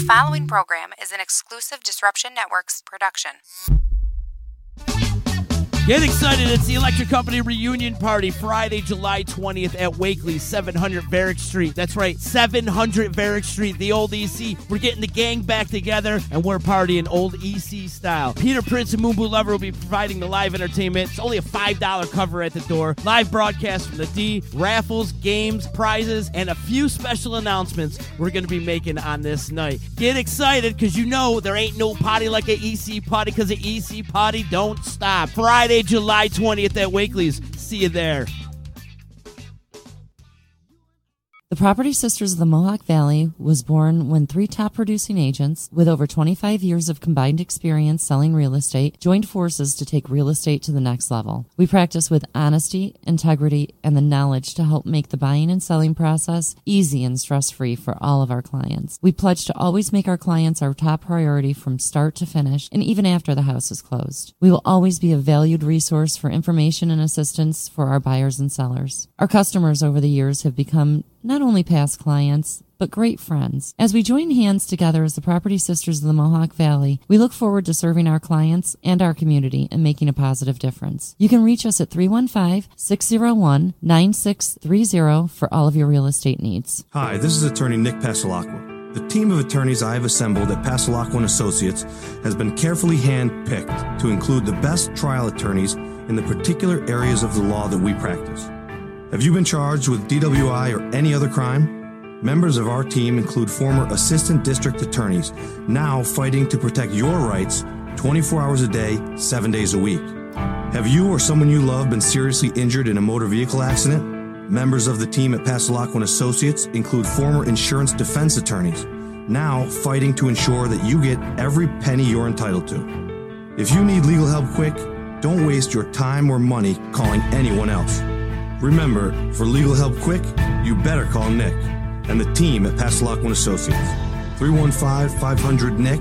following program is an exclusive Disruption Networks production. Get excited. It's the Electric Company reunion party Friday, July 20th at Wakely, 700 Varick Street. That's right, 700 Varick Street, the old EC. We're getting the gang back together, and we're partying old EC style. Peter Prince and Moonboo Lover will be providing the live entertainment. It's only a $5 cover at the door. Live broadcast from the D, raffles, games, prizes, and a few special announcements we're going to be making on this night. Get excited, because you know there ain't no party like an EC party, because the EC party don't stop. Friday, July 20th at Wakely's. See you there. The Property Sisters of the Mohawk Valley was born when three top producing agents with over 25 years of combined experience selling real estate joined forces to take real estate to the next level. We practice with honesty, integrity, and the knowledge to help make the buying and selling process easy and stress-free for all of our clients. We pledge to always make our clients our top priority from start to finish and even after the house is closed. We will always be a valued resource for information and assistance for our buyers and sellers. Our customers over the years have become not only past clients, but great friends. As we join hands together as the Property Sisters of the Mohawk Valley, we look forward to serving our clients and our community and making a positive difference. You can reach us at 315-601-9630 for all of your real estate needs. Hi, this is attorney Nick Pasalacqua. The team of attorneys I have assembled at Pasalacqua & Associates has been carefully hand-picked to include the best trial attorneys in the particular areas of the law that we practice. Have you been charged with DWI or any other crime? Members of our team include former assistant district attorneys, now fighting to protect your rights 24 hours a day, 7 days a week. Have you or someone you love been seriously injured in a motor vehicle accident? Members of the team at Pasalacqua & Associates include former insurance defense attorneys, now fighting to ensure that you get every penny you're entitled to. If you need legal help quick, don't waste your time or money calling anyone else. Remember, for legal help quick, you better call Nick and the team at Pasalacqua & Associates. 315-500-NICK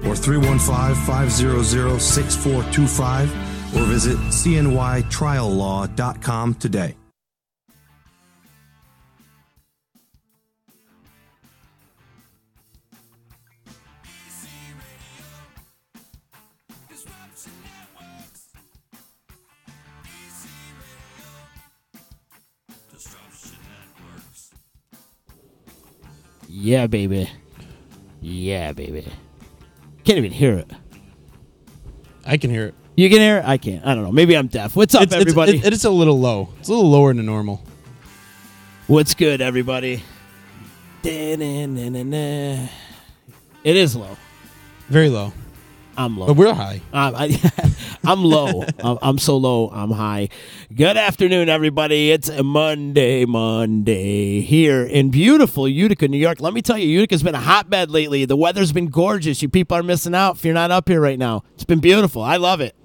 or 315-500-6425 or visit cnytriallaw.com today. Yeah, baby. Yeah, baby. Can't even hear it. I can hear it. You can hear it? I can't. I don't know. Maybe I'm deaf. What's up, everybody? It's a little low. It's a little lower than normal. What's good, everybody? It is low. Very low. I'm low. But we're high. I'm low. I'm so low, I'm high. Good afternoon, everybody. It's a Monday here in beautiful Utica, New York. Let me tell you, Utica's been a hotbed lately. The weather's been gorgeous. You people are missing out if you're not up here right now. It's been beautiful. I love it.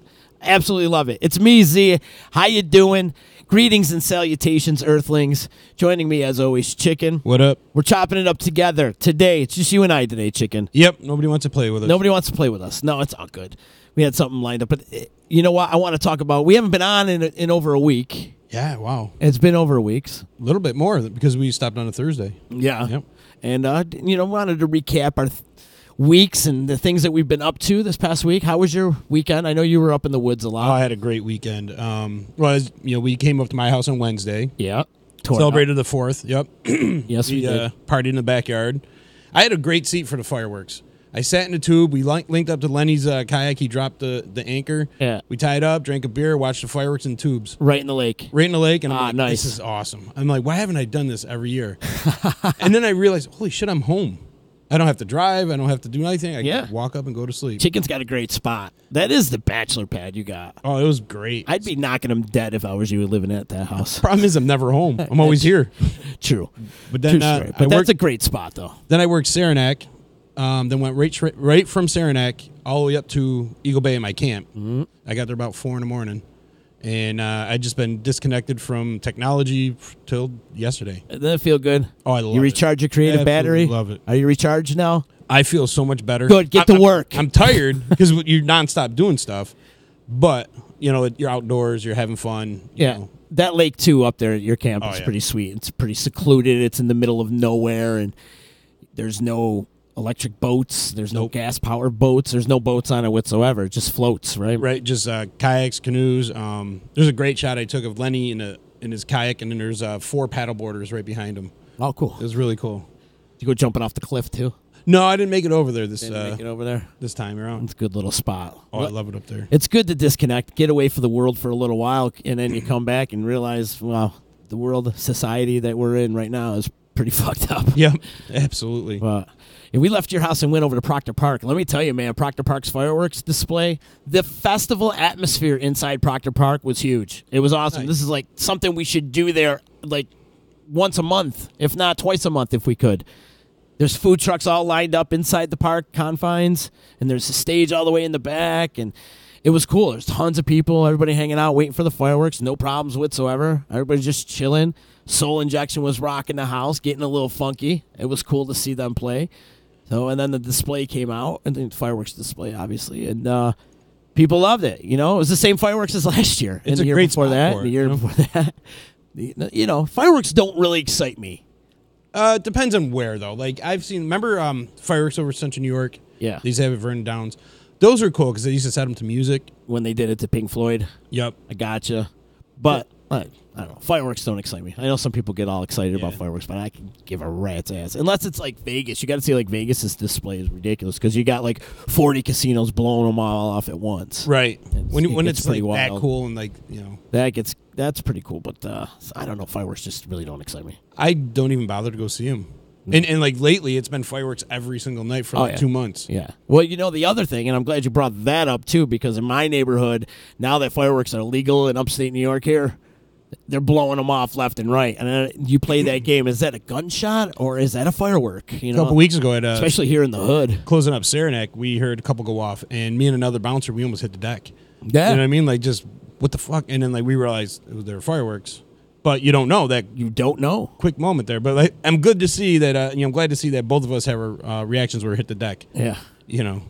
Absolutely love it. It's me, Zee. How you doing? Greetings and salutations, Earthlings. Joining me, as always, Chicken. What up? We're chopping it up together today. It's just you and I today, Chicken. Yep. Nobody wants to play with us. Nobody wants to play with us. No, it's all good. We had something lined up. But you know what I want to talk about? We haven't been on in over a week. Yeah, wow. It's been over a week. A little bit more because we stopped on a Thursday. Yeah. Yep. And, wanted to recap our weeks and the things that we've been up to this past week. How was your weekend? I know you were up in the woods a lot. Oh, I had a great weekend. We came up to my house on Wednesday. Yeah. Celebrated the 4th. Yep. Yes, we did. Partied in the backyard. I had a great seat for the fireworks. I sat in the tube. We linked up to Lenny's kayak. He dropped the anchor. Yeah. We tied up, drank a beer, watched the fireworks in tubes. Right in the lake. Right in the lake. And I'm like, nice. This is awesome. I'm like, why haven't I done this every year? And then I realized, holy shit, I'm home. I don't have to drive. I don't have to do anything. I can walk up and go to sleep. Chicken's got a great spot. That is the bachelor pad you got. Oh, it was great. I'd be knocking him dead if I was you living at that house. Problem is I'm never home. I'm always here. True. But then that's a great spot, though. Then I worked Saranac. Then went right from Saranac all the way up to Eagle Bay in my camp. Mm-hmm. I got there about 4 in the morning. And I'd just been disconnected from technology till yesterday. Doesn't that feel good? Oh, I love it. You recharge your creative battery? Love it. Are you recharged now? I feel so much better. Good. Get to work. I'm tired because you're nonstop doing stuff. But, you're outdoors. You're having fun. You know. That lake, too, up there at your camp is pretty sweet. It's pretty secluded. It's in the middle of nowhere, and there's no electric boats. There's no gas-powered boats. There's no boats on it whatsoever. It just floats, right? Right, just kayaks, canoes. There's a great shot I took of Lenny in his kayak, and then there's 4 paddleboarders right behind him. Oh, cool. It was really cool. Did you go jumping off the cliff, too? No, I didn't make it over there this this time around. It's a good little spot. Oh, I love it up there. It's good to disconnect, get away from the world for a little while, and then you come back and realize, wow, the world, society that we're in right now is pretty fucked up. Yep, absolutely. But we left your house and went over to Proctor Park. Let me tell you, man, Proctor Park's fireworks display, the festival atmosphere inside Proctor Park was huge. It was awesome. Nice. This is like something we should do there like once a month, if not twice a month if we could. There's food trucks all lined up inside the park confines, and there's a stage all the way in the back, and it was cool. There's tons of people, everybody hanging out, waiting for the fireworks, no problems whatsoever. Everybody just chilling. Soul Injection was rocking the house, getting a little funky. It was cool to see them play. So, and then the display came out, and the fireworks display, obviously, and people loved it. You know, it was the same fireworks as last year. It's and a great spot for it, the year before that. You know, fireworks don't really excite me. It depends on where, though. Like, I've seen, remember fireworks over Central New York? Yeah. They used to have it at Vernon Downs. Those are cool because they used to set them to music. When they did it to Pink Floyd. Yep. I gotcha. But, I don't know. Fireworks don't excite me. I know some people get all excited about fireworks, but I can give a rat's ass. Unless it's like Vegas. You got to see, like, Vegas's display is ridiculous because you got, like, 40 casinos blowing them all off at once. Right. When it's like wild. that cool and, like, you know. That's pretty cool, but I don't know. Fireworks just really don't excite me. I don't even bother to go see them. And like lately, it's been fireworks every single night for 2 months. Yeah. Well, you know, the other thing, and I'm glad you brought that up, too, because in my neighborhood, now that fireworks are legal in upstate New York here, they're blowing them off left and right. And then you play that game, is that a gunshot or is that a firework? You know? A couple weeks ago, especially here in the hood. Closing up Saranac, we heard a couple go off, and me and another bouncer, we almost hit the deck. Yeah. You know what I mean? Like, just, what the fuck? And then, like, we realized they were fireworks. But you don't know that. You don't know. Quick moment there. But like, I'm good to see that. I'm glad to see that both of us have our reactions where we hit the deck. Yeah. You know.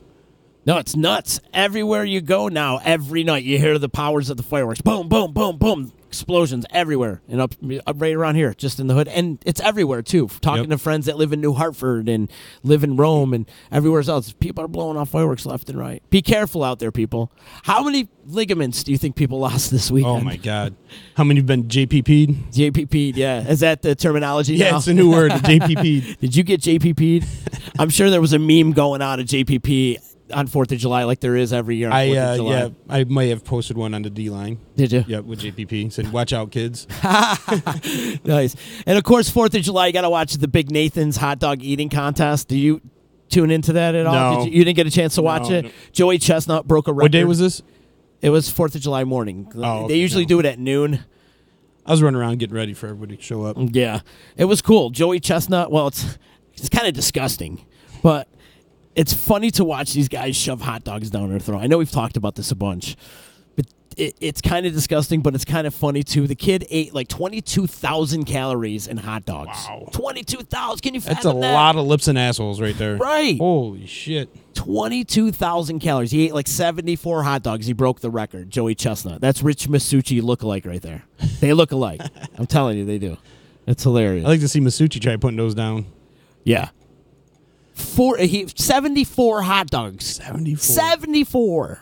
No, it's nuts. Everywhere you go now, every night you hear the powers of the fireworks. Boom, boom, boom, boom. Explosions everywhere. And up right around here, just in the hood. And it's everywhere, too. Talking to friends that live in New Hartford and live in Rome and everywhere else. People are blowing off fireworks left and right. Be careful out there, people. How many ligaments do you think people lost this weekend? Oh, my God. How many have been JPP'd? JPP'd, yeah. Is that the terminology now? Yeah, it's a new word, JPP'd. Did you get JPP'd? I'm sure there was a meme going out of JPP on 4th of July like there is every year on 4th of July. Yeah, I might have posted one on the D-line. Did you? Yep, with JPP. Said, watch out, kids. Nice. And, of course, 4th of July, you got to watch the Big Nathan's hot dog eating contest. Do you tune into that at all? No. You didn't get a chance to watch it? No. Joey Chestnut broke a record. What day was this? It was 4th of July morning. Oh, they usually do it at noon. I was running around getting ready for everybody to show up. Yeah. It was cool. Joey Chestnut, well, it's kind of disgusting, but it's funny to watch these guys shove hot dogs down their throat. I know we've talked about this a bunch, but it's kind of disgusting, but it's kind of funny, too. The kid ate like 22,000 calories in hot dogs. Wow. 22,000. Can you fathom That's a lot of lips and assholes right there. Right. Holy shit. 22,000 calories. He ate like 74 hot dogs. He broke the record, Joey Chestnut. That's Rich Masucci look-alike right there. They look alike. I'm telling you, they do. It's hilarious. I like to see Masucci try putting those down. Yeah. 74 hot dogs. 74.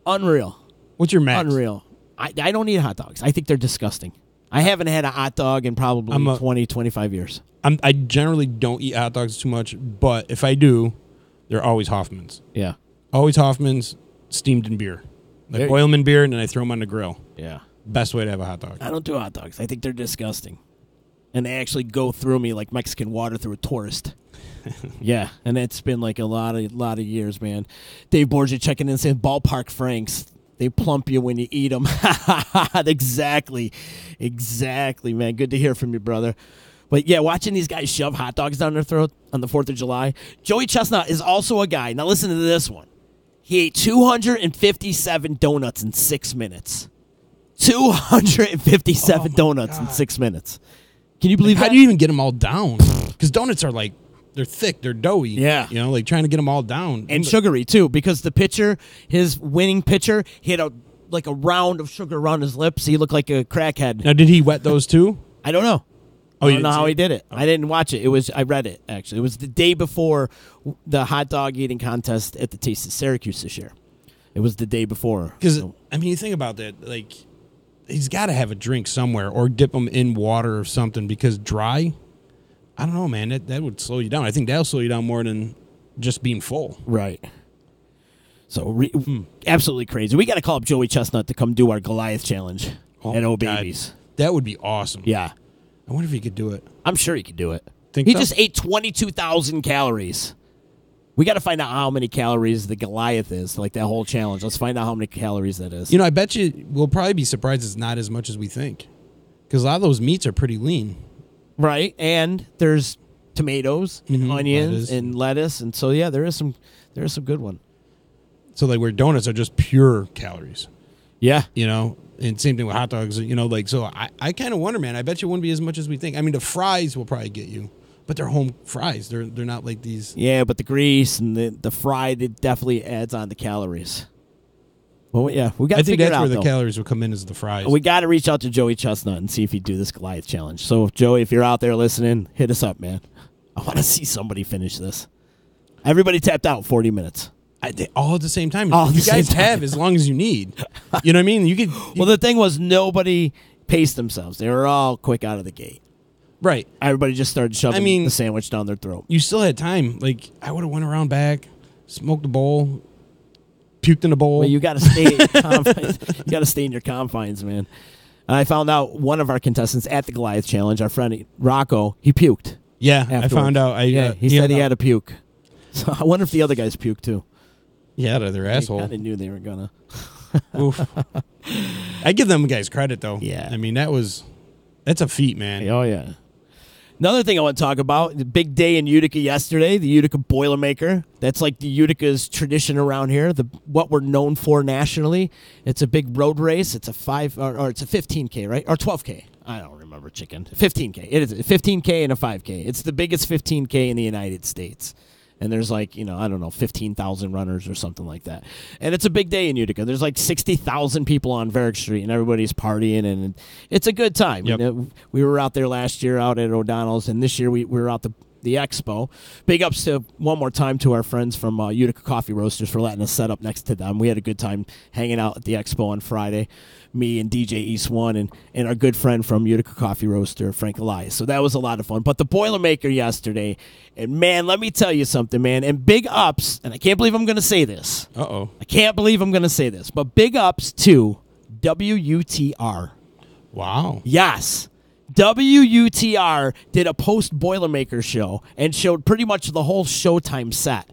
Unreal. What's your max? Unreal. I don't eat hot dogs. I think they're disgusting. I haven't had a hot dog in probably 20, 25 years. I generally don't eat hot dogs too much, but if I do, they're always Hoffman's. Yeah. Always Hoffman's, steamed in beer. Like boil them in beer, and then I throw them on the grill. Yeah. Best way to have a hot dog. I don't do hot dogs. I think they're disgusting. And they actually go through me like Mexican water through a tourist. Yeah, and it's been like a lot of years, man. Dave Borgia checking in saying ballpark Franks. They plump you when you eat them. Exactly, man. Good to hear from you, brother. But yeah, watching these guys shove hot dogs down their throat on the 4th of July. Joey Chestnut is also a guy. Now listen to this one. He ate 257 donuts in 6 minutes. 257 donuts in 6 minutes. Can you believe that? How do you even get them all down? Because donuts are like, they're thick, they're doughy. Yeah. You know, like trying to get them all down. And sugary, too, because the pitcher, his winning pitcher, he had a round of sugar around his lips. He looked like a crackhead. Now, did he wet those too? I don't know. I don't know how he did it. I didn't watch it. I read it, actually. It was the day before the hot dog eating contest at the Taste of Syracuse this year. It was the day before. Because, I mean, you think about that. Like, he's got to have a drink somewhere or dip them in water or something because dry, I don't know, man. That would slow you down. I think that'll slow you down more than just being full. Right. So, absolutely crazy. We got to call up Joey Chestnut to come do our Goliath challenge at O Babies. That would be awesome. Yeah. I wonder if he could do it. I'm sure he could do it. Think he so? just ate 22,000 calories. We got to find out how many calories the Goliath is, like that whole challenge. Let's find out how many calories that is. You know, I bet you we'll probably be surprised it's not as much as we think. Because a lot of those meats are pretty lean. Right, and there's tomatoes and onions and lettuce, and so yeah, there is some good one. So like where donuts are just pure calories. Yeah. You know, and same thing with hot dogs, you know, like, so I kind of wonder, man, I bet you it wouldn't be as much as we think. I mean, the fries will probably get you, but they're home fries. They're not like these. Yeah, but the grease and the fried, it definitely adds on the calories. Well, yeah, we got to figure it out, I think that's where though. the calories will come in, is the fries. We got to reach out to Joey Chestnut and see if he'd do this Goliath challenge. So, Joey, if you're out there listening, hit us up, man. I want to see somebody finish this. Everybody tapped out 40 minutes. All at the same time. All at you the guys same time. have as long as you need. You know what I mean? You could. Well, the thing was, nobody paced themselves. They were all quick out of the gate. Right. Everybody just started shoving the sandwich down their throat. You still had time. Like, I would have went around back, smoked a bowl, puked in a bowl. Well, you got to stay in confines. You got to stay in your confines, man. And I found out one of our contestants at the Goliath Challenge, our friend Rocco, he puked. Yeah, afterwards. I found out. He said he had a puke. So I wonder if the other guys puked too. Yeah, out of their asshole. I kind of knew they were gonna. Oof. I give them guys credit though. Yeah. I mean, that's a feat, man. Oh yeah. Another thing I want to talk about, the big day in Utica yesterday, the Utica Boilermaker. That's like the Utica's tradition around here, what we're known for nationally. It's a big road race. It's a it's a 15K, right? Or 12K. I don't remember, chicken. 15K. It is a 15K and a 5K. It's the biggest 15K in the United States. And there's like, I don't know, 15,000 runners or something like that. And it's a big day in Utica. There's like 60,000 people on Varick Street, and everybody's partying, and it's a good time. Yep. We were out there last year out at O'Donnell's, and this year we were out the expo. Big ups to one more time to our friends from Utica Coffee Roasters for letting us set up next to them. We had a good time hanging out at the expo on Friday. Me and DJ East One and our good friend from Utica Coffee Roaster, Frank Elias. So that was a lot of fun. But the Boilermaker yesterday, and man, let me tell you something, man. And big ups, and I can't believe I'm going to say this. Uh-oh. I can't believe I'm going to say this, but big ups to WUTR. Wow. Yes. WUTR did a post-Boilermaker show and showed pretty much the whole Showtime set.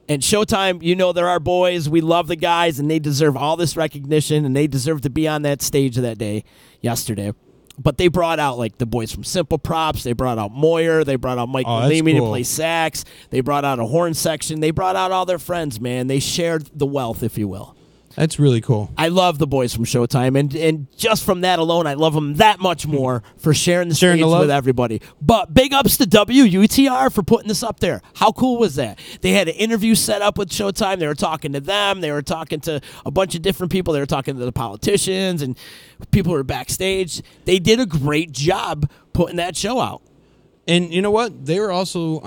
And Showtime, they're our boys. We love the guys, and they deserve all this recognition, and they deserve to be on that stage that day, yesterday. But they brought out, like, the boys from Simple Props. They brought out Moyer. They brought out Mike Leamy to play sax. They brought out a horn section. They brought out all their friends, man. They shared the wealth, if you will. That's really cool. I love the boys from Showtime, and just from that alone, I love them that much more for sharing the stage with everybody. But big ups to WUTR for putting this up there. How cool was that? They had an interview set up with Showtime. They were talking to them. They were talking to a bunch of different people. They were talking to the politicians and people who were backstage. They did a great job putting that show out. And you know what? They were also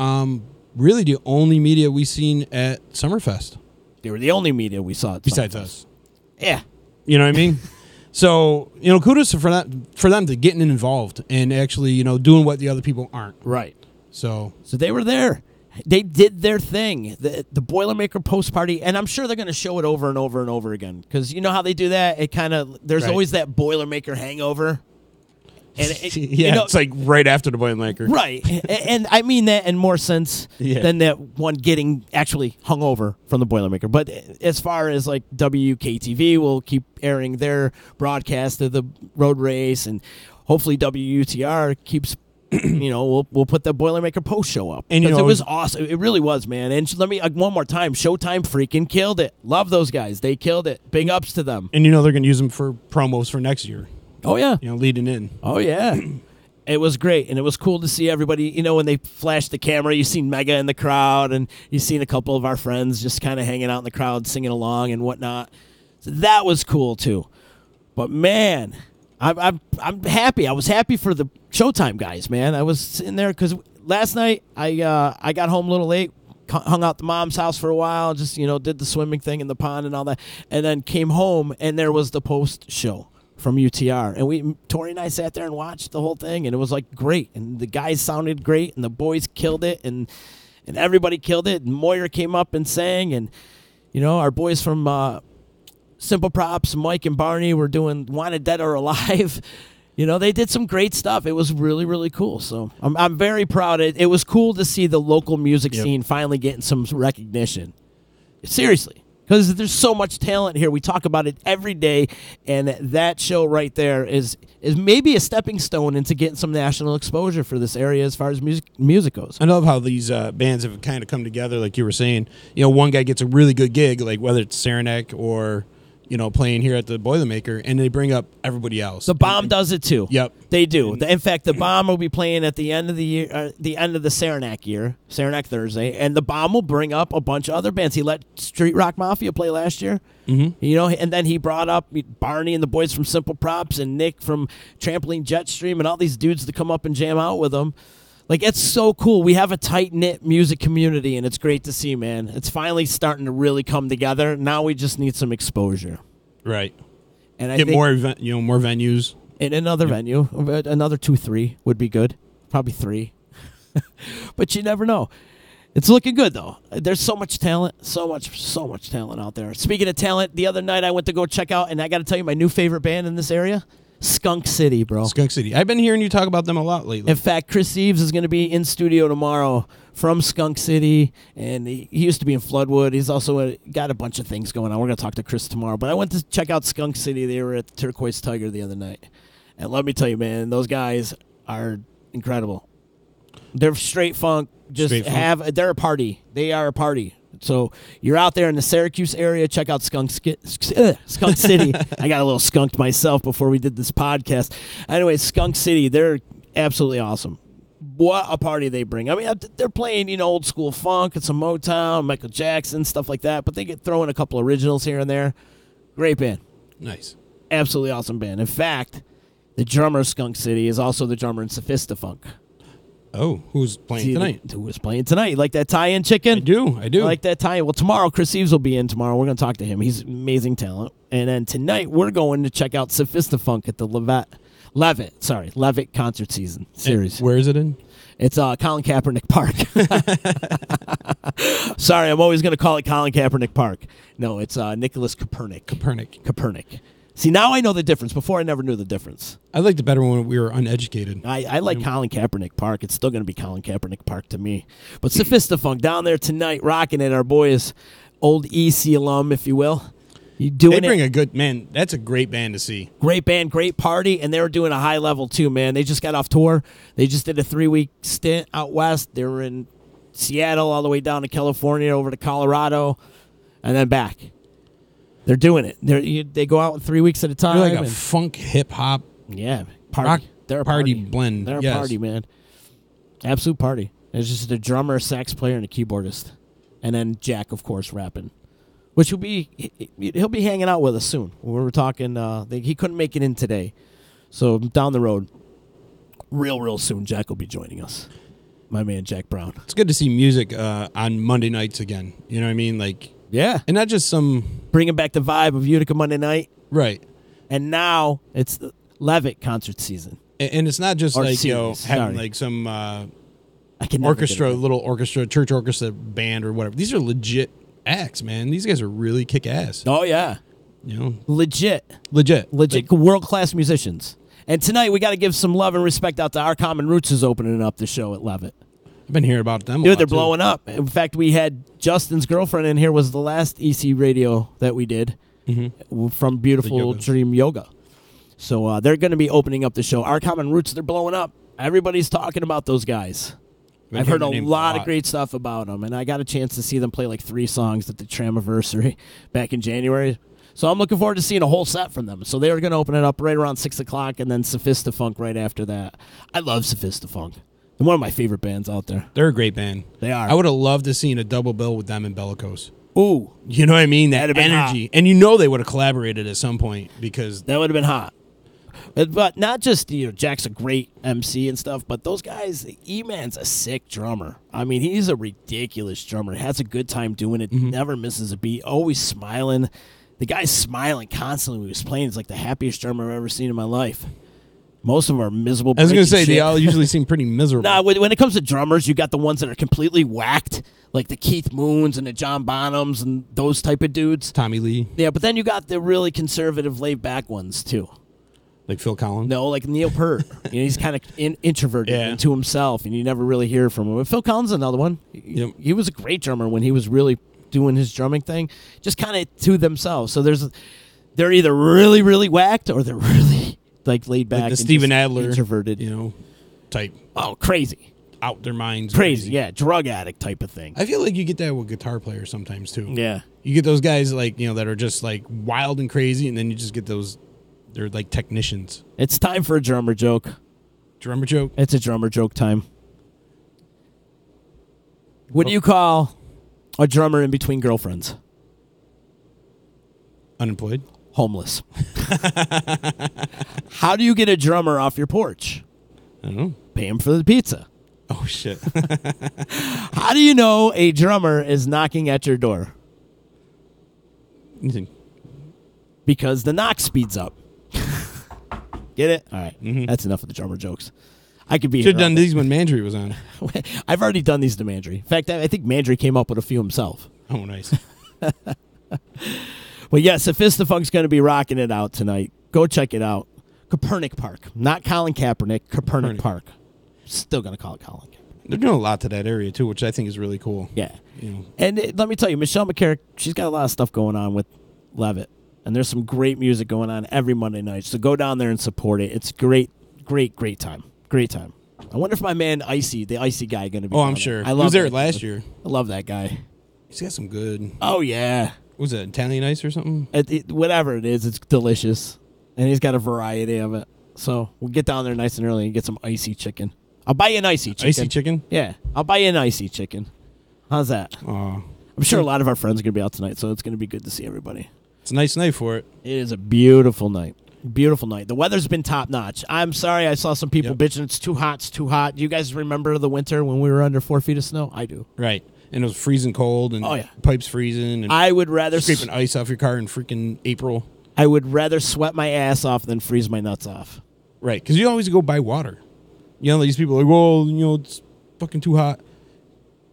really the only media we seen at Summerfest. They were the only media we saw. Besides us. Yeah. You know what I mean? So, kudos for them to getting involved and actually, doing what the other people aren't. Right. So they were there. They did their thing. The Boilermaker post party, and I'm sure they're going to show it over and over and over again. Because you know how they do that? It kind of, there's always that Boilermaker hangover. And it's like right after the Boilermaker. Right. And I mean that in more sense than that one getting actually hungover from the Boilermaker. But as far as like WKTV will keep airing their broadcast of the road race, and hopefully WUTR keeps, we'll put the Boilermaker post show up. And it was awesome. It really was, man. And let me, one more time, Showtime freaking killed it. Love those guys. They killed it. Big ups to them. And they're going to use them for promos for next year. Oh, yeah. Leading in. Oh, yeah. It was great, and it was cool to see everybody. When they flashed the camera, you seen Mega in the crowd, and you seen a couple of our friends just kind of hanging out in the crowd, singing along and whatnot. So that was cool, too. But, man, I'm happy. I was happy for the Showtime guys, man. I was sitting there because last night I got home a little late, hung out at the mom's house for a while, just did the swimming thing in the pond and all that, and then came home and there was the post show from UTR, and Tori and I sat there and watched the whole thing, and it was like great, and the guys sounded great, and the boys killed it, and everybody killed it, and Moyer came up and sang, and our boys from Simple Props, Mike and Barney, were doing Wanted Dead or Alive. They did some great stuff. It was really, really cool. So I'm very proud. It was cool to see the local music scene finally getting some recognition. Seriously. Because there's so much talent here. We talk about it every day, and that show right there is maybe a stepping stone into getting some national exposure for this area as far as music goes. I love how these bands have kind of come together, like you were saying. One guy gets a really good gig, like whether it's Saranac or playing here at the Boilermaker, and they bring up everybody else. The Bomb does it too. Yep, they do. In fact, the Bomb will be playing at the end of the year, the end of the Saranac year, Saranac Thursday, and the Bomb will bring up a bunch of other bands. He let Street Rock Mafia play last year, and then he brought up Barney and the boys from Simple Props and Nick from Trampoline Jetstream and all these dudes to come up and jam out with him. Like, it's so cool. We have a tight-knit music community, and it's great to see, man. It's finally starting to really come together. Now we just need some exposure. Right. And I get think more more venues. In another venue. Another 2-3 would be good. Probably 3. But you never know. It's looking good, though. There's so much talent. So much talent out there. Speaking of talent, the other night I went to go check out, and I got to tell you, my new favorite band in this area, Skunk City, bro. Skunk City. I've been hearing you talk about them a lot lately. In fact, Chris Eves is going to be in studio tomorrow from Skunk City, and he used to be in Floodwood. He's also got a bunch of things going on. We're going to talk to Chris tomorrow. But I went to check out Skunk City. They were at the Turquoise Tiger the other night. And let me tell you, man, those guys are incredible. They're straight funk. They're a party. They are a party. So you're out there in the Syracuse area, check out Skunk City. I got a little skunked myself before we did this podcast. Anyway, Skunk City, they're absolutely awesome. What a party they bring. I mean, they're playing, old school funk and some Motown, Michael Jackson, stuff like that, but they get thrown a couple originals here and there. Great band. Nice. Absolutely awesome band. In fact, the drummer of Skunk City is also the drummer in Sophistafunk. Oh, who's playing tonight? Who is playing tonight? You like that tie-in, Chicken? I do. I like that tie-in. Well, tomorrow, Chris Eves will be in tomorrow. We're going to talk to him. He's amazing talent. And then tonight, we're going to check out Sophistafunk at the Levitt concert series. And where is it in? It's Colin Kaepernick Park. Sorry, I'm always going to call it Colin Kaepernick Park. No, it's Nicholas Copernic. Copernic. See, now I know the difference. Before, I never knew the difference. I liked it better when we were uneducated. I like Colin Kaepernick Park. It's still going to be Colin Kaepernick Park to me. But Sophistafunk down there tonight, rocking it. Our boys, old EC alum, if you will. They bring a good, man, that's a great band to see. Great band, great party, and they were doing a high level too, man. They just got off tour. They just did a 3-week stint out west. They were in Seattle all the way down to California, over to Colorado, and then back. They're doing it. They go out in 3 weeks at a time. They're like a funk hip hop. Yeah, rock. They're a party blend. They're a party, man. Absolute party. It's just a drummer, sax player, and a keyboardist, and then Jack, of course, rapping. Which he'll be hanging out with us soon. We were talking. He couldn't make it in today, so down the road, real soon, Jack will be joining us. My man, Jack Brown. It's good to see music on Monday nights again. You know what I mean? Like, yeah, and not just some bringing back the vibe of Utica Monday night, right? And now it's the Levitt concert season, and it's not just like having like some little orchestra, church orchestra band or whatever. These are legit acts, man. These guys are really kick ass. Oh yeah, legit, like, world-class musicians. And tonight we got to give some love and respect out to Our Common Roots, is opening up the show at Levitt. I've been hearing about them. Dude, they're blowing up. In fact, we had Justin's girlfriend in here. Was the last EC radio that we did from Beautiful Dream Yoga. So they're going to be opening up the show. Our Common Roots, they're blowing up. Everybody's talking about those guys. I've heard a lot of great stuff about them, and I got a chance to see them play like 3 songs at the Trammiversary back in January. So I'm looking forward to seeing a whole set from them. So they were going to open it up right around 6 o'clock, and then Sophistafunk right after that. I love Sophistafunk. They're one of my favorite bands out there. They're a great band. They are. I would have loved to seen a double bill with them and Bellicose. Ooh. You know what I mean? That energy. And they would have collaborated at some point because... That would have been hot. But not just, Jack's a great MC and stuff, but those guys, E-Man's a sick drummer. I mean, he's a ridiculous drummer. Has a good time doing it. Never misses a beat. Always smiling. The guy's smiling constantly when he was playing. It's like the happiest drummer I've ever seen in my life. Most of them are miserable. I was going to say, shit. they all usually seem pretty miserable. Nah, when it comes to drummers, you got the ones that are completely whacked, like the Keith Moons and the John Bonhams and those type of dudes. Tommy Lee. Yeah, but then you got the really conservative, laid-back ones, too. Like Phil Collins? No, like Neil Peart. He's kind of introverted into himself, and you never really hear from him. But Phil Collins is another one. He was a great drummer when he was really doing his drumming thing, just kind of to themselves. So they're either really, really whacked or they're really laid back. Like the and Steven Adler, introverted, type. Oh, crazy. Out their minds. Crazy, yeah, drug addict type of thing. I feel like you get that with guitar players sometimes too. Yeah. You get those guys that are just wild and crazy, and then you just get those, they're like technicians. It's time for a drummer joke. Drummer joke? It's a drummer joke time. What do you call a drummer in between girlfriends? Unemployed? Homeless. How do you get a drummer off your porch? I don't know. Pay him for the pizza. Oh, shit. How do you know a drummer is knocking at your door? You think? Because the knock speeds up. Get it? All right. That's enough of the drummer jokes. I could be Should have done these when Mandry was on. I've already done these to Mandry. In fact, I think Mandry came up with a few himself. Oh, nice. Well, yeah, Sophistifunk's going to be rocking it out tonight. Go check it out. Copernic Park. Not Colin Kaepernick, Copernic Park. Still going to call it Colin Kaepernick. They're doing a lot to that area, too, which I think is really cool. Yeah. And let me tell you, Michelle McCarrick, she's got a lot of stuff going on with Levitt. And there's some great music going on every Monday night. So go down there and support it. It's great, great, great time. Great time. I wonder if my man Icy, the Icy guy, going to be I'm sure. I love he was there that last guy. year. I love that guy. He's got some good. Oh, yeah. What was it, Italian ice or something? Whatever it is, it's delicious. And he's got a variety of it. So we'll get down there nice and early and get some Icy chicken. I'll buy you an Icy chicken. Icy chicken? Yeah. I'll buy you an Icy chicken. How's that? I'm sure a lot of our friends are going to be out tonight, so it's going to be good to see everybody. It's a nice night for it. It is a beautiful night. Beautiful night. The weather's been top notch. I'm sorry I saw some people bitching. It's too hot. It's too hot. Do you guys remember the winter when we were under 4 feet of snow? I do. Right. And it was freezing cold and pipes freezing. And I would rather scraping ice off your car in freaking April. I would rather sweat my ass off than freeze my nuts off. Right. Because you always go buy water. These people are like, well, it's fucking too hot.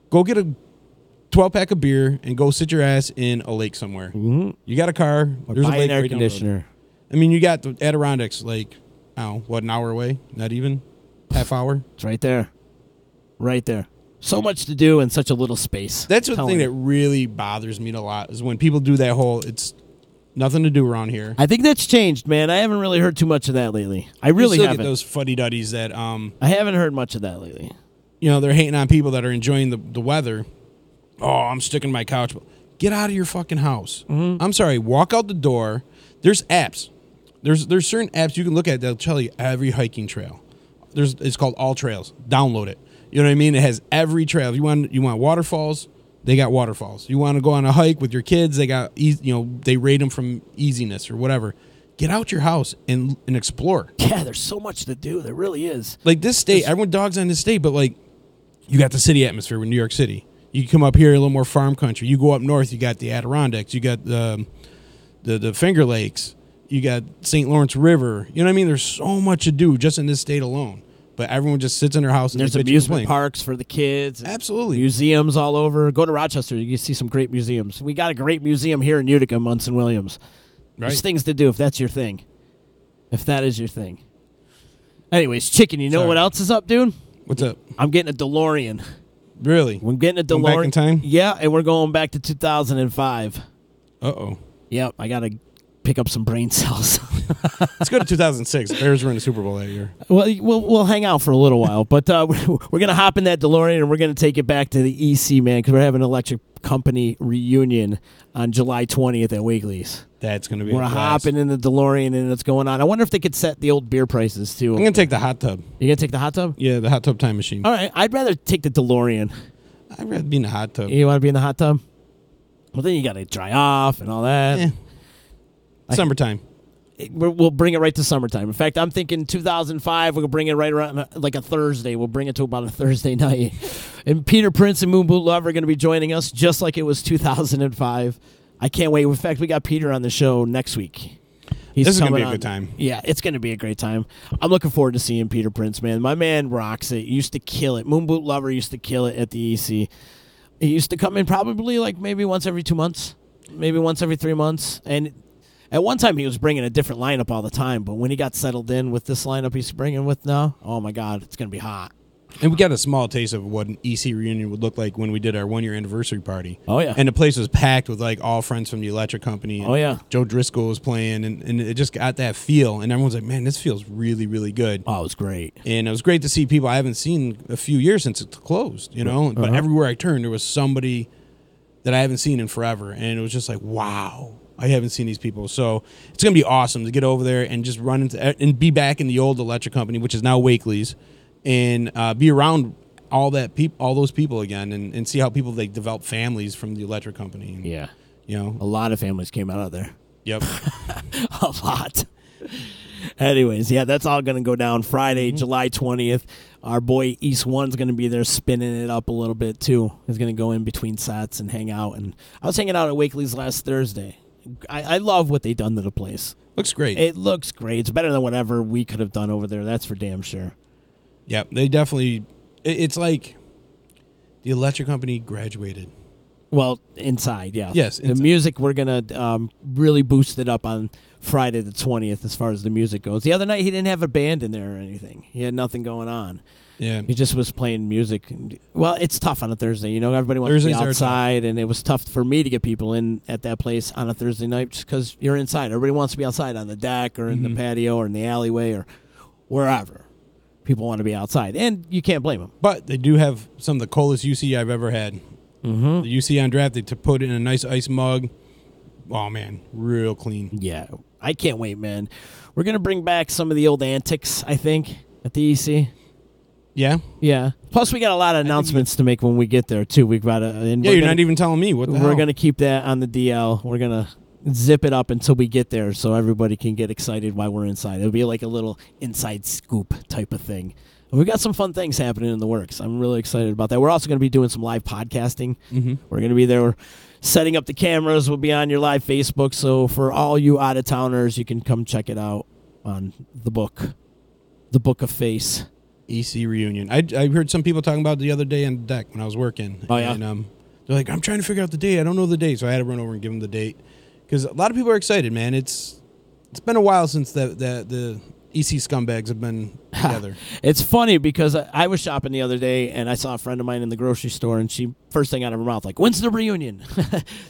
Go get a 12-pack of beer and go sit your ass in a lake somewhere. Mm-hmm. You got a car. There's a lake an air right conditioner. I mean, you got the Adirondacks, an hour away? Not even? Half hour? It's right there. Right there. So much to do in such a little space. That's the thing that really bothers me a lot is when people do that whole, it's nothing to do around here. I think that's changed, man. I haven't really heard too much of that lately. I really haven't. haven't. Get those fuddy-duddies that... I haven't heard much of that lately. They're hating on people that are enjoying the weather. Oh, I'm sticking to my couch. Get out of your fucking house. Mm-hmm. I'm sorry. Walk out the door. There's apps. There's certain apps you can look at that'll tell you every hiking trail. It's called All Trails. Download it. You know what I mean? It has every trail. You want waterfalls? They got waterfalls. You want to go on a hike with your kids? They got they rate them from easiness or whatever. Get out your house and explore. Yeah, there's so much to do. There really is. Like this state, everyone dogs on this state, but you got the city atmosphere with New York City. You come up here a little more farm country. You go up north, you got the Adirondacks. You got the Finger Lakes. You got St. Lawrence River. You know what I mean? There's so much to do just in this state alone. But everyone just sits in their house. And there's amusement parks for the kids. Absolutely. Museums all over. Go to Rochester. You can see some great museums. We got a great museum here in Utica, Munson Williams. Right. There's things to do if that's your thing. If that is your thing. Anyways, Chicken, you know what else is up, dude? What's up? I'm getting a DeLorean. Really? We're getting a DeLorean. Going back in time? Yeah, and we're going back to 2005. Uh-oh. Yep, I got to pick up some brain cells. Let's go to 2006. Bears were in the Super Bowl that year. Well, we'll hang out for a little while, but we're going to hop in that DeLorean and we're going to take it back to the EC, man, because we're having an electric company reunion on July 20th at Wakely's. That's going to be We're hopping in the DeLorean and it's going on. I wonder if they could set the old beer prices, too. I'm going to take the hot tub. You're going to take the hot tub? Yeah, the hot tub time machine. All right, I'd rather take the DeLorean. I'd rather be in the hot tub. You want to be in the hot tub? Well, then you got to dry off and all that. Summertime. we'll bring it right to summertime. In fact, I'm thinking 2005, we'll bring it right around like a Thursday. We'll bring it to about a Thursday night. And Peter Prince and Moon Boot Lover are going to be joining us just like it was 2005. I can't wait. In fact, we got Peter on the show next week. This is going to be a good time. Yeah, it's going to be a great time. I'm looking forward to seeing Peter Prince, man. My man rocks it. He used to kill it. Moon Boot Lover used to kill it at the EC. He used to come in probably like maybe once every 2 months, maybe once every 3 months. And at one time, he was bringing a different lineup all the time. But when he got settled in with this lineup he's bringing with now, oh, my God, it's going to be hot. And we got a small taste of what an EC reunion would look like when we did our 1 year anniversary party. Oh, yeah. And the place was packed with like all friends from the Electric Company. And oh, yeah. Joe Driscoll was playing, and it just got that feel. And everyone's like, man, this feels really, really good. Oh, it was great. And it was great to see people I haven't seen a few years since it closed, you know? But everywhere I turned, there was somebody that I haven't seen in forever. And it was just like, wow, I haven't seen these people. So it's going to be awesome to get over there and just run into and be back in the old Electric Company, which is now Wakely's, and be around all those people again, and see how people they develop families from the Electric Company. And, Yeah. you know, A lot of families came out of there. Yep. A lot. Anyways, yeah, that's all going to go down Friday, July 20th. Our boy East One's going to be there spinning it up a little bit, too. He's going to go in between sets and hang out. And I was hanging out at Wakely's last Thursday. I love what they done to the place. Looks great. It looks great. It's better than whatever we could have done over there. That's for damn sure. Yep, they definitely. It's like the Electric Company graduated. Well, inside, yeah. Yes, The inside. music, we're going to really boost it up on Friday the 20th as far as the music goes. The other night, he didn't have a band in there or anything. He had nothing going on. Yeah. He just was playing music. Well, it's tough on a Thursday. You know, everybody wants Thursdays to are be tough. outside, and it was tough for me to get people in at that place on a Thursday night just because you're inside. Everybody wants to be outside on the deck or in the patio or in the alleyway or wherever. People want to be outside, and you can't blame them. But they do have some of the coldest UC I've ever had. Mm-hmm. The UC on draft, they put it in a nice ice mug. Oh, man, real clean. Yeah, I can't wait, man. We're going to bring back some of the old antics, I think, at the EC. Yeah? Yeah. Plus, we got a lot of announcements to make when we get there, too. We've got You're not even telling me. What the hell? We're going to keep that on the DL. We're going to zip it up until we get there so everybody can get excited while we're inside. It'll be like a little inside scoop type of thing. And we've got some fun things happening in the works. I'm really excited about that. We're also going to be doing some live podcasting. Mm-hmm. We're going to be there. We're setting up the cameras. We'll be on your live Facebook. So for all you out-of-towners, you can come check it out on the book of Face. EC reunion. I heard some people talking about it the other day on the deck when I was working. Oh, yeah? And they're like, I'm trying to figure out the date. I don't know the date. So I had to run over and give them the date. Because a lot of people are excited, man. It's been a while since the EC scumbags have been together. It's funny because I was shopping the other day and I saw a friend of mine in the grocery store and she first thing out of her mouth like, when's the reunion?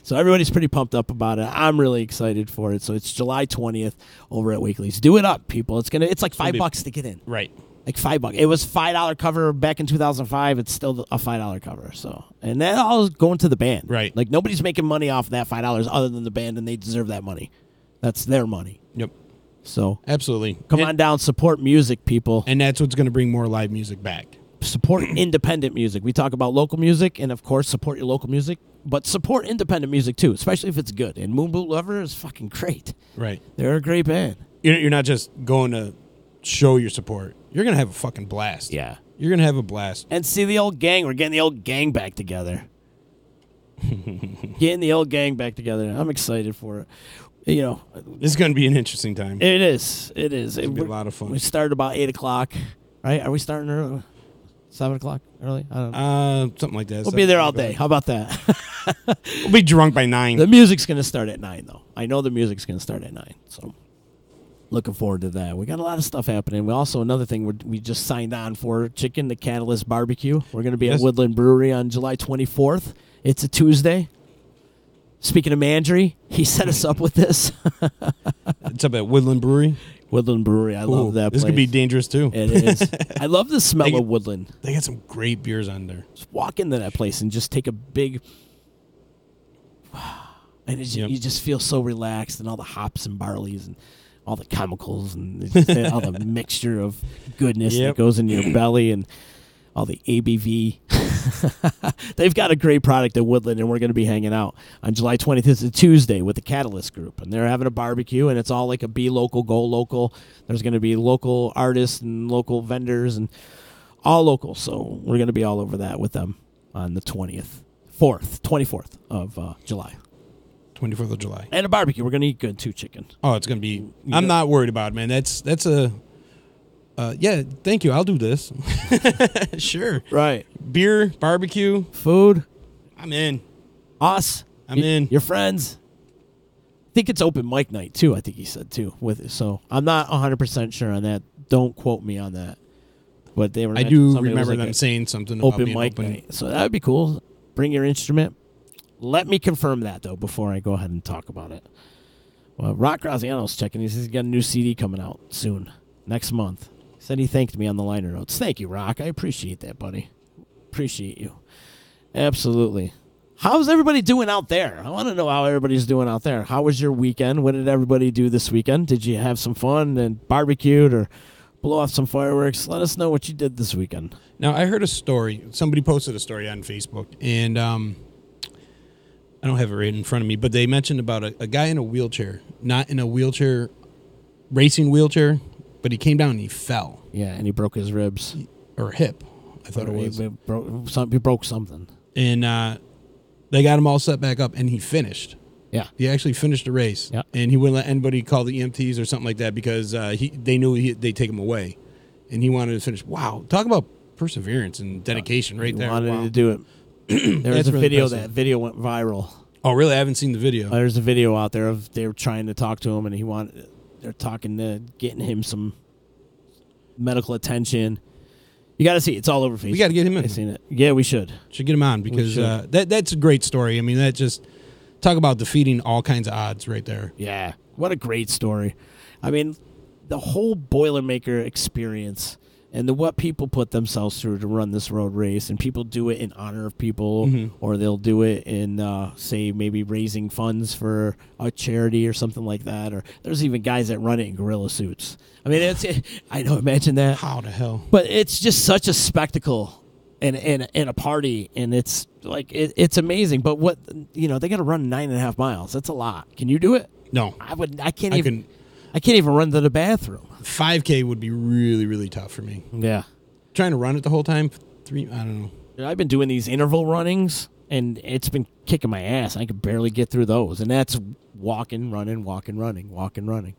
So everybody's pretty pumped up about it. I'm really excited for it. So it's July 20th over at Wakely's. Do it up, people. It's like $5 to get in. Right. Like $5. It was $5 cover back in 2005. It's still a $5 cover. So, and that all is going to the band. Right. Like nobody's making money off that $5 other than the band, and they deserve that money. That's their money. Yep. So Absolutely. come on down, support music, people. And that's what's going to bring more live music back. Support independent music. We talk about local music, and of course, support your local music, but support independent music too, especially if it's good. And Moon Boot Lover is fucking great. Right. They're a great band. You're not just going to show your support. You're going to have a fucking blast. Yeah. You're going to have a blast. And see the old gang. We're getting the old gang back together. Getting the old gang back together. I'm excited for it. You know, This is going to be an interesting time. it is. It is. It'll be a lot of fun. We started about 8 o'clock, right? Are we starting early? 7 o'clock early? I don't know. Something like that. We'll be there all day. How about that? We'll be drunk by 9. The music's going to start at 9, though. I know the music's going to start at 9, so looking forward to that. We got a lot of stuff happening. We also, another thing we just signed on for, Chicken, the Catalyst Barbecue. We're going to be at Woodland Brewery on July 24th. It's a Tuesday. Speaking of Mandry, he set us up with this. It's up at Woodland Brewery. Woodland Brewery, I love that place. This could be dangerous, too. It is. I love the smell of Woodland. They got some great beers on there. Just walk into that place and just take a big... And you just feel so relaxed, and all the hops and barleys and all the chemicals and all the mixture of goodness that goes in your belly and all the ABV. They've got a great product at Woodland, and we're going to be hanging out on July 20th. It's a Tuesday with the Catalyst Group, and they're having a barbecue, and it's all like a be local, go local. There's going to be local artists and local vendors and all local, so we're going to be all over that with them on the 24th of July. 24th of July. And a barbecue. We're going to eat good, too, chicken. Oh, it's going to be... I'm not worried about it, man. That's a... yeah, thank you. I'll do this. Sure. Right. Beer, barbecue. Food. I'm in. Us. I'm in. Your friends. I think it's open mic night, too, I think he said, too. So I'm not 100% sure on that. Don't quote me on that. But they were. I do remember them saying something about open mic night. So that would be cool. Bring your instrument. Let me confirm that, though, before I go ahead and talk about it. Well, Rock Graziano's checking. He says he's got a new CD coming out soon, next month. He said he thanked me on the liner notes. Thank you, Rock. I appreciate that, buddy. Appreciate you. Absolutely. How's everybody doing out there? I want to know how everybody's doing out there. How was your weekend? What did everybody do this weekend? Did you have some fun and barbecued or blow off some fireworks? Let us know what you did this weekend. Now, I heard a story. Somebody posted a story on Facebook, and I don't have it right in front of me, but they mentioned about a guy in a wheelchair, not in a wheelchair, racing wheelchair, but he came down and he fell. Yeah, and he broke his ribs. Or hip, I thought it was. He broke something. And they got him all set back up, and he finished. Yeah. He actually finished the race. Yeah. And he wouldn't let anybody call the EMTs or something like that because they knew they'd take him away. And he wanted to finish. Wow. Talk about perseverance and dedication right there. He wanted wow. to do it. There was a really video. impressive. That video went viral. Oh, really? I haven't seen the video. There's a video out there of they were trying to talk to him, and they're talking to getting him some medical attention. You got to see it. It's all over Facebook. We got to get him in. I've seen it. Yeah, we should. Should get him on because that's a great story. I mean, that just talk about defeating all kinds of odds right there. Yeah, what a great story. I mean, the whole Boilermaker experience and what people put themselves through to run this road race, and people do it in honor of people, or they'll do it in, say, maybe raising funds for a charity or something like that. Or there's even guys that run it in gorilla suits. I mean, I know, imagine that. How the hell? But it's just such a spectacle and a party, and it's like it's amazing. But they got to run 9.5 miles. That's a lot. Can you do it? No, I can't even run to the bathroom. 5K would be really, really tough for me. Yeah. Trying to run it the whole time, I don't know. I've been doing these interval runnings, and it's been kicking my ass. I could barely get through those, and that's walking, running, walking, running, walking, running,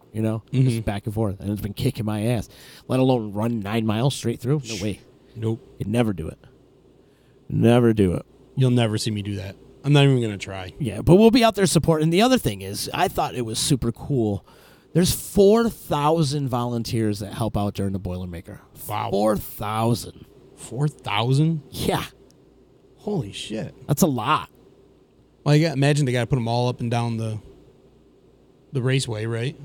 just back and forth, and it's been kicking my ass, let alone run 9 miles straight through. No way. Nope. You'd never do it. Never do it. You'll never see me do that. I'm not even going to try. Yeah, but we'll be out there supporting. The other thing is, I thought it was super cool. There's 4,000 volunteers that help out during the Boilermaker. Wow. 4,000. 4,000? Yeah. Holy shit. That's a lot. Well, imagine they got to put them all up and down the raceway, right?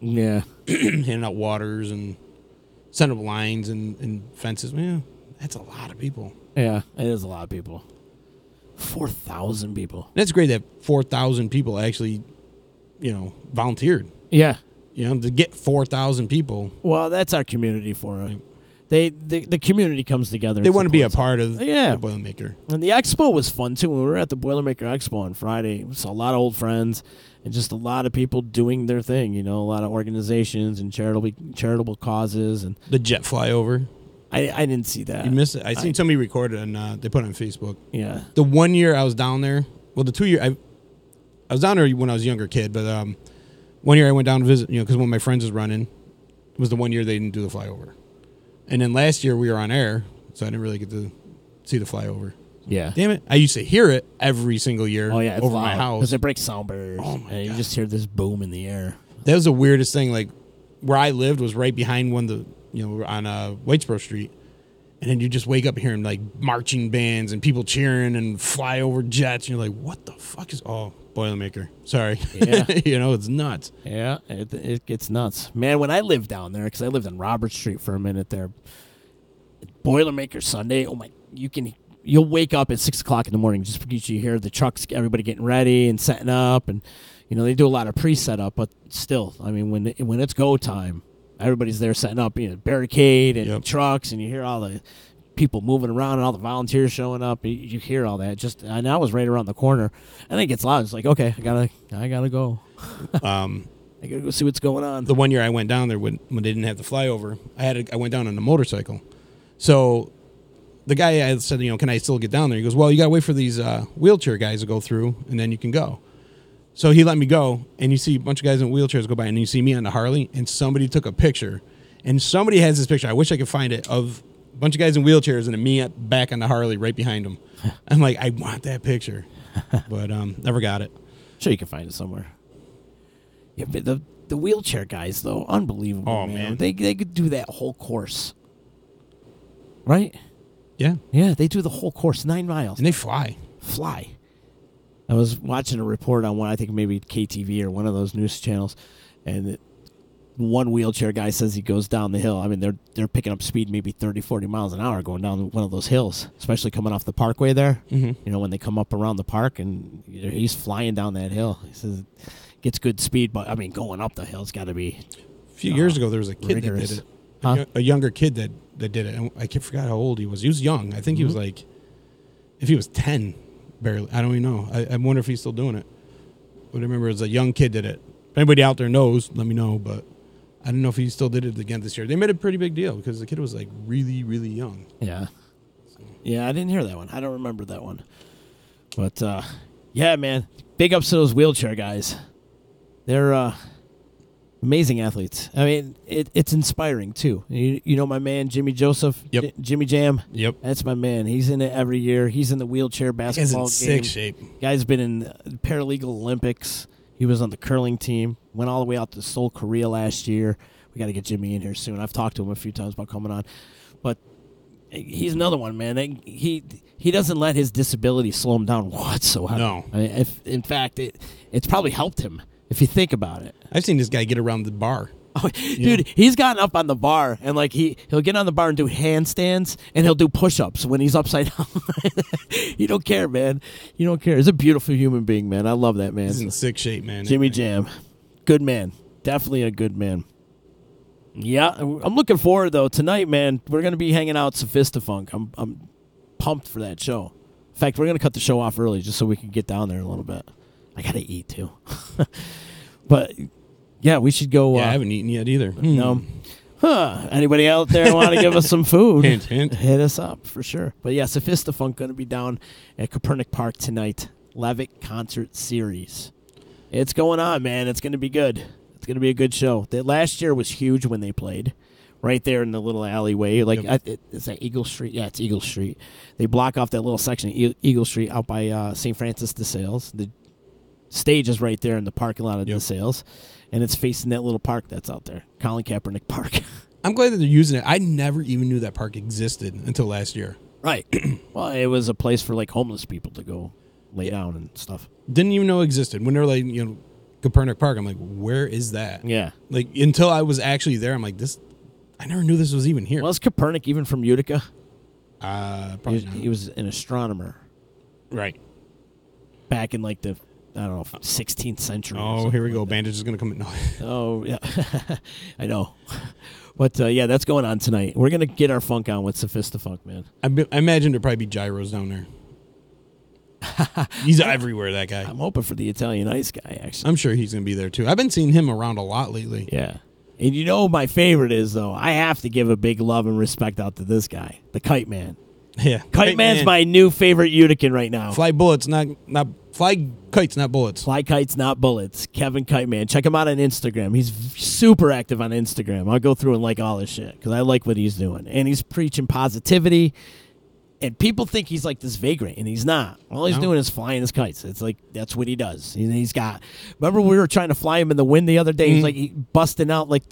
Yeah. Handing out waters and setting up lines and fences. Yeah, that's a lot of people. Yeah, it is a lot of people. 4,000 people. That's great that 4,000 people actually, volunteered. Yeah. To get 4,000 people. Well, that's our community for it. The community comes together. They want to be a part of the Boilermaker. And the expo was fun, too. When we were at the Boilermaker Expo on Friday, we saw a lot of old friends and just a lot of people doing their thing, a lot of organizations and charitable causes. And the jet flyover. I didn't see that. You missed it. I seen somebody record it, and they put it on Facebook. Yeah. The 1 year I was down there, well, the 2 year, I was down there when I was a younger kid, but 1 year I went down to visit, because one of my friends was running. It was the 1 year they didn't do the flyover. And then last year we were on air, so I didn't really get to see the flyover. Yeah. Damn it. I used to hear it every single year over loud, my house. Because it breaks sound barriers. Oh, my and God. you just hear this boom in the air. That was the weirdest thing. Like, where I lived was right behind on Whitesboro Street. And then you just wake up hearing, like, marching bands and people cheering and flyover jets. And you're like, what the fuck is... Oh, Boilermaker. Sorry. Yeah. It's nuts. Yeah, it gets nuts. Man, when I lived down there, because I lived on Robert Street for a minute there, Boilermaker Sunday, oh my, you'll wake up at 6 o'clock in the morning just because you hear the trucks, everybody getting ready and setting up. And, they do a lot of pre-setup, but still, I mean, when it's go time, everybody's there setting up, barricade and trucks, and you hear all the people moving around and all the volunteers showing up. You hear all that. And I was right around the corner. And it gets loud. It's like, okay, I gotta go. I gotta go see what's going on. The one year I went down there when they didn't have the flyover, I went down on a motorcycle. So the guy, I said, can I still get down there? He goes, well, you gotta wait for these wheelchair guys to go through, and then you can go. So he let me go, and you see a bunch of guys in wheelchairs go by, and you see me on the Harley, and somebody took a picture. And somebody has this picture, I wish I could find it, of a bunch of guys in wheelchairs and me back on the Harley right behind them. I'm like, I want that picture. But never got it. Sure you can find it somewhere. Yeah, but the wheelchair guys, though, unbelievable. Oh, man. They could do that whole course. Right? Yeah. Yeah, they do the whole course, 9 miles. And they fly. I was watching a report on one, I think maybe KTV or one of those news channels, and one wheelchair guy says he goes down the hill. I mean, they're picking up speed maybe 30, 40 miles an hour going down one of those hills, especially coming off the parkway there. Mm-hmm. When they come up around the park, and he's flying down that hill. He says gets good speed, but, I mean, going up the hill's got to be A few years ago, there was a kid rigorous. that did it. A younger kid that did it. I forgot how old he was. He was young. I think he was like, if he was 10, barely. I don't even know. I wonder if he's still doing it. But I remember it was a young kid did it. If anybody out there knows, let me know. But I don't know if he still did it again this year. They made a pretty big deal because the kid was like really, really young. Yeah. Yeah, I didn't hear that one. I don't remember that one. But, yeah, man, big ups to those wheelchair guys. They're amazing athletes. I mean, it's inspiring, too. You know my man, Jimmy Joseph? Yep. Jimmy Jam? Yep. That's my man. He's in it every year. He's in the wheelchair basketball He's in game. sick shape. Guy's been in Paralegal Olympics. He was on the curling team. Went all the way out to Seoul, Korea last year. We got to get Jimmy in here soon. I've talked to him a few times about coming on. But he's another one, man. He doesn't let his disability slow him down whatsoever. No. I mean, in fact, it's probably helped him if you think about it. I've seen this guy get around the bar. Oh, dude, he's gotten up on the bar, and like he'll get on the bar and do handstands, and he'll do push-ups when he's upside down. You don't care, man. You don't care. He's a beautiful human being, man. I love that man. He's in sick shape, man. Jimmy Jam, good man. Definitely a good man. Yeah, I'm looking forward though. Tonight, man, we're gonna be hanging out at Sophistafunk. I'm pumped for that show. In fact, we're gonna cut the show off early just so we can get down there a little bit. I gotta eat too. But yeah, we should go. Yeah, I haven't eaten yet either. No. Anybody out there want to give us some food? Hint, hint. Hit us up for sure. But yeah, Sophistafunk going to be down at Copernic Park tonight. Levitt Concert Series. It's going on, man. It's going to be good. It's going to be a good show. Last year was huge when they played. Right there in the little alleyway. Like, is that Eagle Street? Yeah, it's Eagle Street. They block off that little section of Eagle Street out by St. Francis de Sales. The stage is right there in the parking lot of de Sales. And it's facing that little park that's out there, Colin Kaepernick Park. I'm glad that they're using it. I never even knew that park existed until last year. Right. Well, it was a place for like homeless people to go lay down and stuff. Didn't even know it existed. When they're like, Copernic Park, I'm like, where is that? Yeah. Like, until I was actually there, I'm like, I never knew this was even here. Was Copernic even from Utica? Probably not. He was an astronomer. Right. Back in like the, I don't know, 16th century. Oh, here we go. Bandage is going to come in. No. Oh, yeah. I know. But, yeah, that's going on tonight. We're going to get our funk on with Sophistafunk, man. I imagine there'd probably be gyros down there. He's everywhere, that guy. I'm hoping for the Italian Ice guy, actually. I'm sure he's going to be there, too. I've been seeing him around a lot lately. Yeah. And you know what my favorite is, though? I have to give a big love and respect out to this guy, the Kite Man. Yeah. Kite Man's my new favorite Utican right now. Fly bullets, not fly kites, not bullets. Fly kites, not bullets. Kevin Kite Man. Check him out on Instagram. He's super active on Instagram. I'll go through and like all his shit because I like what he's doing. And he's preaching positivity. And people think he's like this vagrant, and he's not. All he's doing is flying his kites. It's like that's what he does. He's got. Remember, we were trying to fly him in the wind the other day. He's like busting out like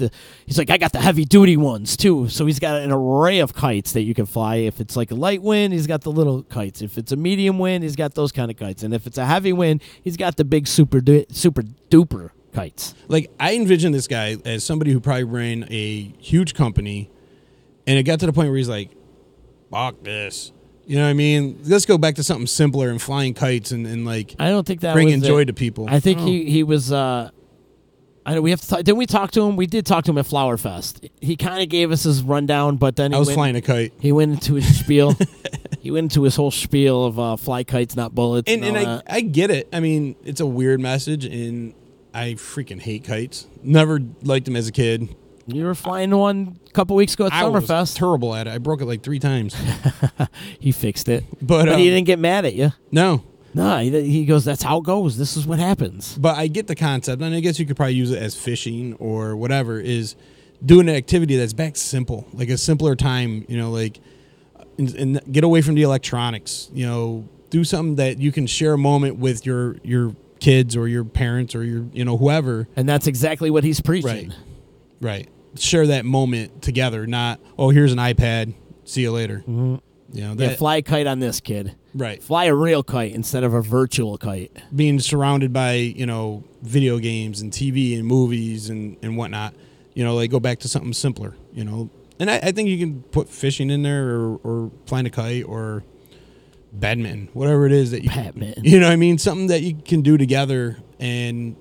He's like, I got the heavy duty ones too. So he's got an array of kites that you can fly. If it's like a light wind, he's got the little kites. If it's a medium wind, he's got those kind of kites. And if it's a heavy wind, he's got the big super duper kites. Like I envision this guy as somebody who probably ran a huge company, and it got to the point where he's like, fuck this. You know what I mean? Let's go back to something simpler and flying kites and like I don't think that bringing was joy to people. I think he was I know we have to. Didn't we talk to him? We did talk to him at Flower Fest. He kind of gave us his rundown, but then I was flying a kite. He went into his spiel. He went into his whole spiel of fly kites, not bullets. And I get it. I mean, it's a weird message, and I freaking hate kites. Never liked them as a kid. You were flying one a couple weeks ago at Summerfest. I was terrible at it. I broke it like 3 times. He fixed it, but he didn't get mad at you. No. No, he goes, that's how it goes. This is what happens. But I get the concept, and I guess you could probably use it as fishing or whatever, is doing an activity that's back simple, like a simpler time, like, and get away from the electronics, do something that you can share a moment with your kids or your parents or your, whoever. And that's exactly what he's preaching. Right. Share that moment together, not, oh, here's an iPad, see you later. Mm-hmm. Fly a kite on this, kid. Right. Fly a real kite instead of a virtual kite. Being surrounded by, video games and TV and movies and whatnot, like go back to something simpler, And I think you can put fishing in there or flying a kite or badminton, whatever it is that you badminton. You know what I mean? Something that you can do together and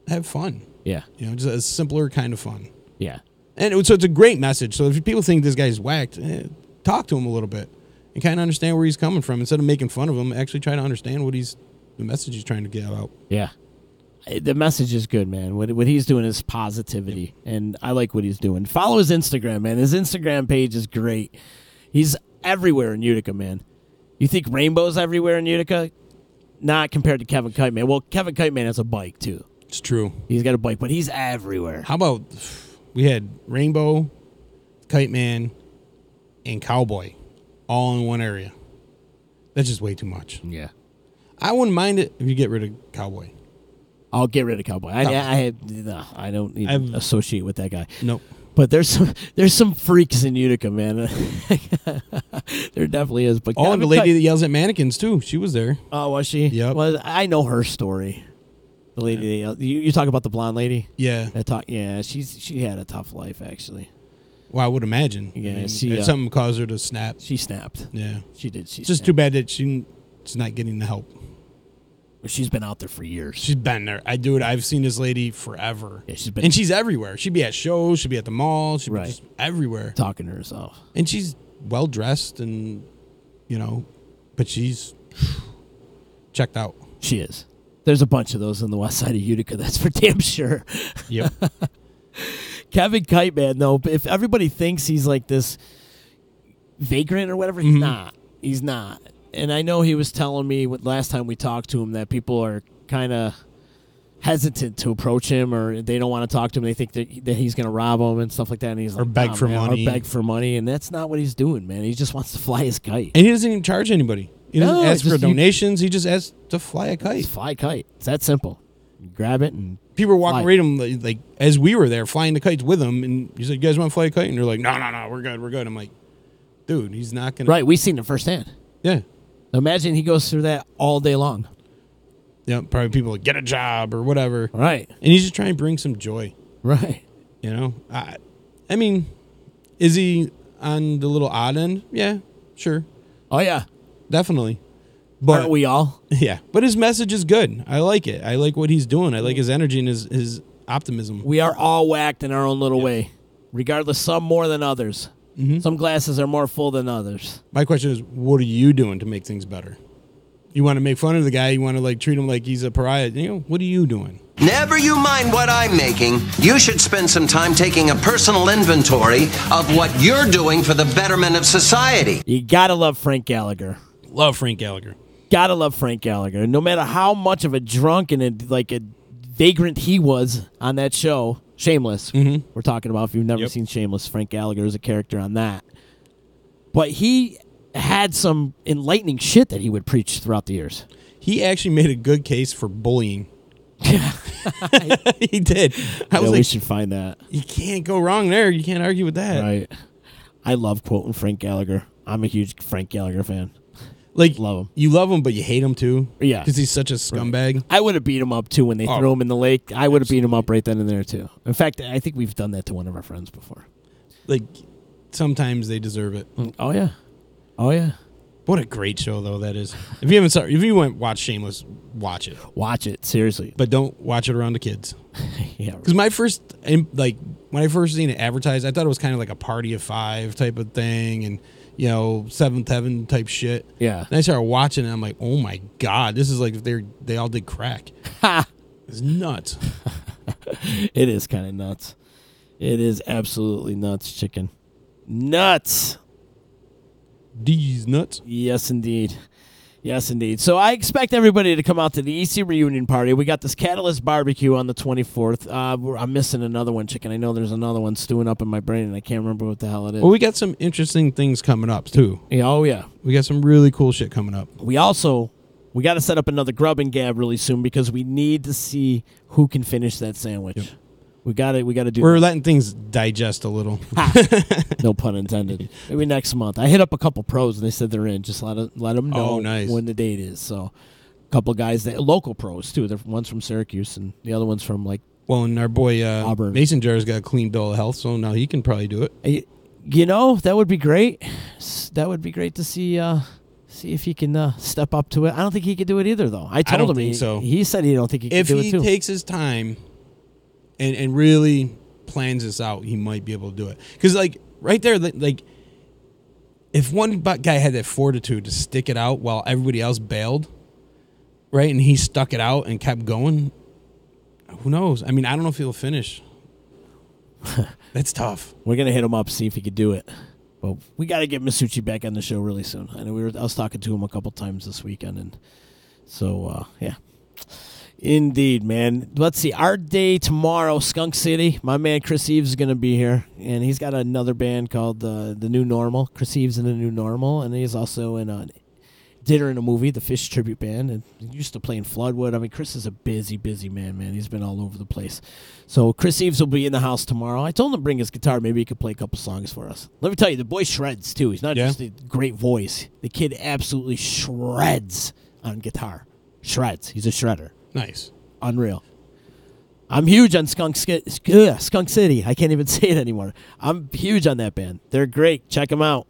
have fun. Yeah. Just a simpler kind of fun. Yeah. And so it's a great message. So if people think this guy's whacked, talk to him a little bit and kind of understand where he's coming from. Instead of making fun of him, actually try to understand the message he's trying to get out. Yeah. The message is good, man. What he's doing is positivity, and I like what he's doing. Follow his Instagram, man. His Instagram page is great. He's everywhere in Utica, man. You think Rainbow's everywhere in Utica? Not compared to Kevin Kite Man. Well, Kevin Kite Man has a bike, too. It's true. He's got a bike, but he's everywhere. How about we had Rainbow, Kite Man, and Cowboy all in one area? That's just way too much. Yeah. I wouldn't mind it if you get rid of Cowboy. I'll get rid of Cowboy. I don't even associate with that guy. Nope. But there's some freaks in Utica, man. There definitely is. But and the lady that yells at mannequins too. She was there. Oh, was she? Yep. Well, I know her story. The lady that you talk about the blonde lady. Yeah. She had a tough life actually. Well, I would imagine. Yeah. Something caused her to snap. She snapped. Yeah. She did. It's just too bad that she's not getting the help. She's been out there for years. She's been there. I've seen this lady forever. Yeah, she's everywhere. She'd be at shows. She'd be at the mall. She'd be just everywhere. Talking to herself. And she's well dressed and, but she's checked out. She is. There's a bunch of those on the west side of Utica. That's for damn sure. Yep. Kevin Kite Man, though, if everybody thinks he's like this vagrant or whatever, he's not. He's not. And I know he was telling me last time we talked to him that people are kind of hesitant to approach him, or they don't want to talk to him. They think that he's going to rob them and stuff like that. And he's or beg for money. Or beg for money. And that's not what he's doing, man. He just wants to fly his kite. And he doesn't even charge anybody. He doesn't ask for donations. He just asks to fly a kite. Just fly a kite. It's that simple. You grab it and people were walking around him like as we were there flying the kites with him. And he's like, "You guys want to fly a kite?" And they're like, "No, we're good." I'm like, dude, he's not going to. Right. We've seen it firsthand. Yeah. Imagine he goes through that all day long. Yeah, probably people like, get a job or whatever. Right. And he's just trying to bring some joy. Right. I mean, is he on the little odd end? Yeah, sure. Oh, yeah. Definitely. But, aren't we all? Yeah. But his message is good. I like it. I like what he's doing. I like his energy and his optimism. We are all whacked in our own little way, regardless, some more than others. Mm-hmm. Some glasses are more full than others. My question is, what are you doing to make things better? You want to make fun of the guy. You want to treat him like he's a pariah. What are you doing? Never you mind what I'm making. You should spend some time taking a personal inventory of what you're doing for the betterment of society. You gotta love Frank Gallagher. Love Frank Gallagher. Gotta love Frank Gallagher. No matter how much of a drunk and a vagrant he was on that show, Shameless. Mm-hmm. We're talking about, if you've never seen Shameless, Frank Gallagher is a character on that. But he had some enlightening shit that he would preach throughout the years. He actually made a good case for bullying. He did. I was we should find that. You can't go wrong there. You can't argue with that. Right. I love quoting Frank Gallagher. I'm a huge Frank Gallagher fan. Love him. You love him, but you hate him too? Yeah. Because he's such a scumbag. Right. I would have beat him up too when they threw him in the lake. I would have beat him up right then and there too. In fact, I think we've done that to one of our friends before. Sometimes they deserve it. Oh, yeah. Oh, yeah. What a great show, though, that is. If you went watch Shameless, watch it. Watch it, seriously. But don't watch it around the kids. Yeah. Because when I first seen it advertised, I thought it was kind of like a Party of Five type of thing and, Seventh Heaven type shit. Yeah. Then I started watching it, and I'm like, oh, my God. This is like if they all did crack. It's nuts. It is kind of nuts. It is absolutely nuts, chicken. Nuts. These nuts. Yes, indeed. Yes, indeed. So I expect everybody to come out to the EC reunion party. We got this Catalyst barbecue on the 24th. I'm missing another one, chicken. I know there's another one stewing up in my brain, and I can't remember what the hell it is. Well, we got some interesting things coming up, too. Yeah, oh, yeah. We got some really cool shit coming up. We got to set up another grub and gab really soon because we need to see who can finish that sandwich. Yep. We got to do. We're letting things digest a little. No pun intended. Maybe next month. I hit up a couple pros and they said they're in. Just let them know when the date is. So, a couple guys, local pros too. One's from Syracuse and the other one's from and our boy Auburn. Mason Jar's got a clean bill of health, so now he can probably do it. That would be great. That would be great to see. See if he can step up to it. I don't think he could do it either, though. I told him so. He said he don't think he can do it too. If he takes his time and really plans this out, he might be able to do it. Because, right there, if one guy had that fortitude to stick it out while everybody else bailed, right, and he stuck it out and kept going, who knows? I mean, I don't know if he'll finish. That's tough. We're going to hit him up, see if he could do it. Well, we got to get Masucci back on the show really soon. I know I was talking to him a couple times this weekend, and so yeah, indeed, man. Let's see, our day tomorrow, Skunk City. My man Chris Eves is going to be here, and he's got another band called the New Normal. Chris Eves and the New Normal, and he's also in Dinner in a Movie, the Fish tribute band, and he used to play in Floodwood. I mean, Chris is a busy man. He's been all over the place. So Chris Eves will be in the house tomorrow. I told him to bring his guitar. Maybe he could play a couple songs for us. Let me tell you, the boy shreds, too. He's not just a great voice. The kid absolutely shreds on guitar. Shreds. He's a shredder. Nice. Unreal. I'm huge on Skunk City. I can't even say it anymore. I'm huge on that band. They're great. Check them out.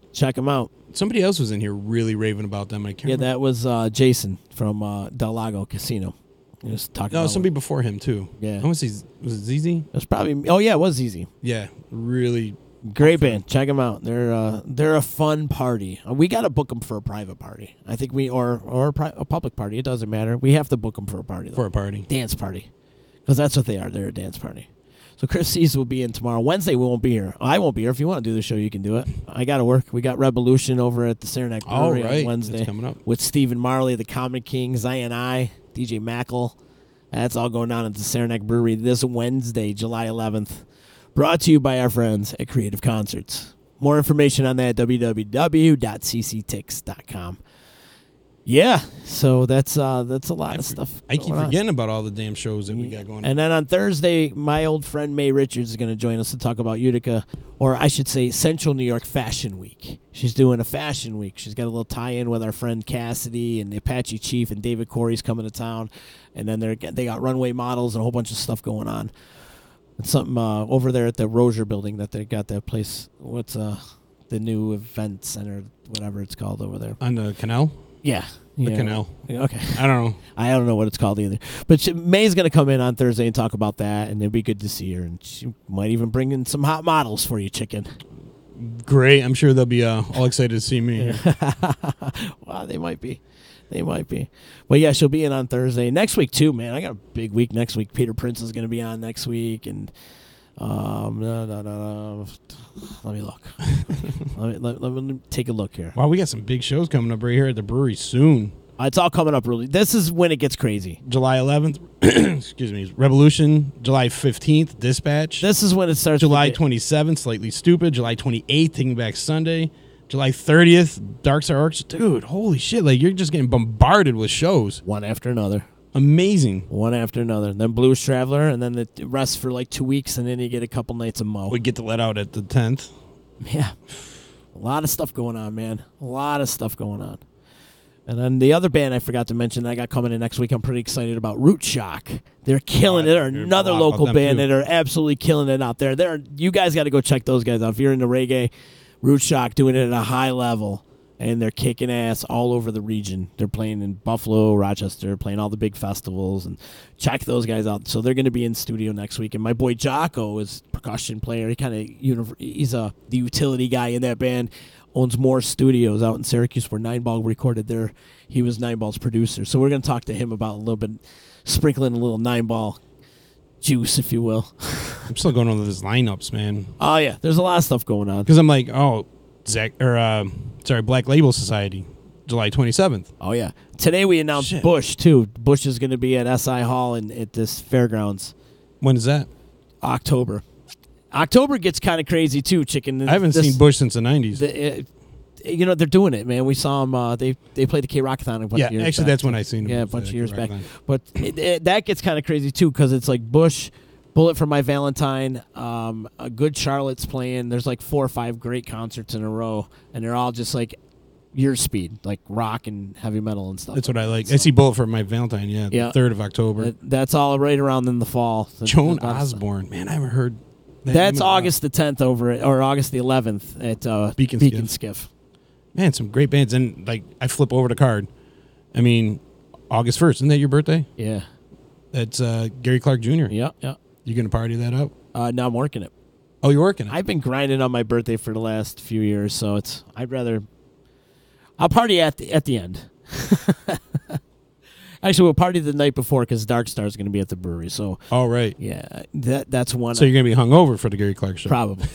Somebody else was in here really raving about them. I can't remember. That was Jason from Del Lago Casino. He was talking about somebody before him, too. Yeah. Was it ZZ? It was probably... Oh, yeah, it was ZZ. Yeah, really... Great band. Check them out. They're a fun party. We got to book them for a private party. I think or a public party. It doesn't matter. We have to book them for a party, though. For a party. Dance party. Because that's what they are. They're a dance party. So Chris C's will be in tomorrow. Wednesday we won't be here. I won't be here. If you want to do the show, you can do it. I got to work. We got Revolution over at the Saranac Brewery on Wednesday. That's coming up. With Stephen Marley, the Comic King, Zion I, DJ Mackle. That's all going on at the Saranac Brewery this Wednesday, July 11th. Brought to you by our friends at Creative Concerts. More information on that at www.cctix.com. Yeah, so that's a lot of stuff. I keep forgetting about all the damn shows that we got going on. And then on Thursday, my old friend May Richards is going to join us to talk about Utica, or I should say Central New York Fashion Week. She's doing a fashion week. She's got a little tie-in with our friend Cassidy and the Apache Chief, and David Corey's coming to town. And then they got runway models and a whole bunch of stuff going on. And something over there at the Rozier building that they got that place. What's the new event center, whatever it's called over there? On the canal? Yeah. The canal. Okay. I don't know. I don't know what it's called either. But May's going to come in on Thursday and talk about that, and it'd be good to see her. And she might even bring in some hot models for you, chicken. Great. I'm sure they'll be all excited to see me. Wow, they might be. But yeah, she'll be in on Thursday. Next week, too, man. I got a big week next week. Peter Prince is going to be on next week, and let me look. let me take a look here. Wow, we got some big shows coming up right here at the brewery soon. It's all coming up really. This is when it gets crazy. July 11th, excuse me, Revolution. July 15th, Dispatch. This is when it starts. July 27th, Slightly Stupid. July 28th, Taking Back Sunday. July 30th, Dark Star Orchestra. Dude, holy shit. Like, you're just getting bombarded with shows. One after another. Amazing. One after another. Then Blues Traveler, and then the rest for like 2 weeks, and then you get a couple nights of Mo. We get to let out at the 10th. Yeah. A lot of stuff going on, man. A lot of stuff going on. And then the other band I forgot to mention that I got coming in next week, I'm pretty excited about, Root Shock. They're killing it. They're another local band that are absolutely killing it out there. You guys got to go check those guys out. If you're into reggae, Root Shock doing it at a high level. and they're kicking ass all over the region. They're playing in Buffalo, Rochester, playing all the big festivals, and check those guys out. So they're going to be in studio next week. And my boy Jocko is a percussion player. He's the utility guy in that band. Owns more studios out in Syracuse where Nine Ball recorded there. He was Nine Ball's producer. So we're going to talk to him about a little bit, sprinkling a little Nine Ball juice, if you will. I'm still going over his lineups, man. Oh, yeah. There's a lot of stuff going on. Because I'm like, Black Label Society, July 27th. Oh, yeah. Today we announced Bush, too. Bush is going to be at SI Hall at this fairgrounds. When is that? October. October gets kind of crazy, too, Chicken. I haven't seen Bush since the 90s. They're doing it, man. We saw them. They played the K-Rockathon a bunch of years back. That's when I seen them. Yeah, a bunch of years back. But that gets kind of crazy, too, because it's like Bush, Bullet for My Valentine, a Good Charlotte's playing. There's like 4 or 5 great concerts in a row, and they're all just like your speed, like rock and heavy metal and stuff. That's what I like. So, I see Bullet for My Valentine, the 3rd of October. That's all right around in the fall. Joan Osborne. Man, I haven't heard That's August the 10th or August the 11th at Beacon Skiff. Man, some great bands. And like, I flip over the card. I mean, August 1st. Isn't that your birthday? Yeah. That's Gary Clark Jr. Yeah. You going to party that up? No, I'm working it. Oh, you're working it? I've been grinding on my birthday for the last few years, so I'll party at the end. Actually, we'll party the night before because Dark Star is going to be at the brewery. So, all right, yeah, that's one. So you're going to be hungover for the Gary Clark show, probably,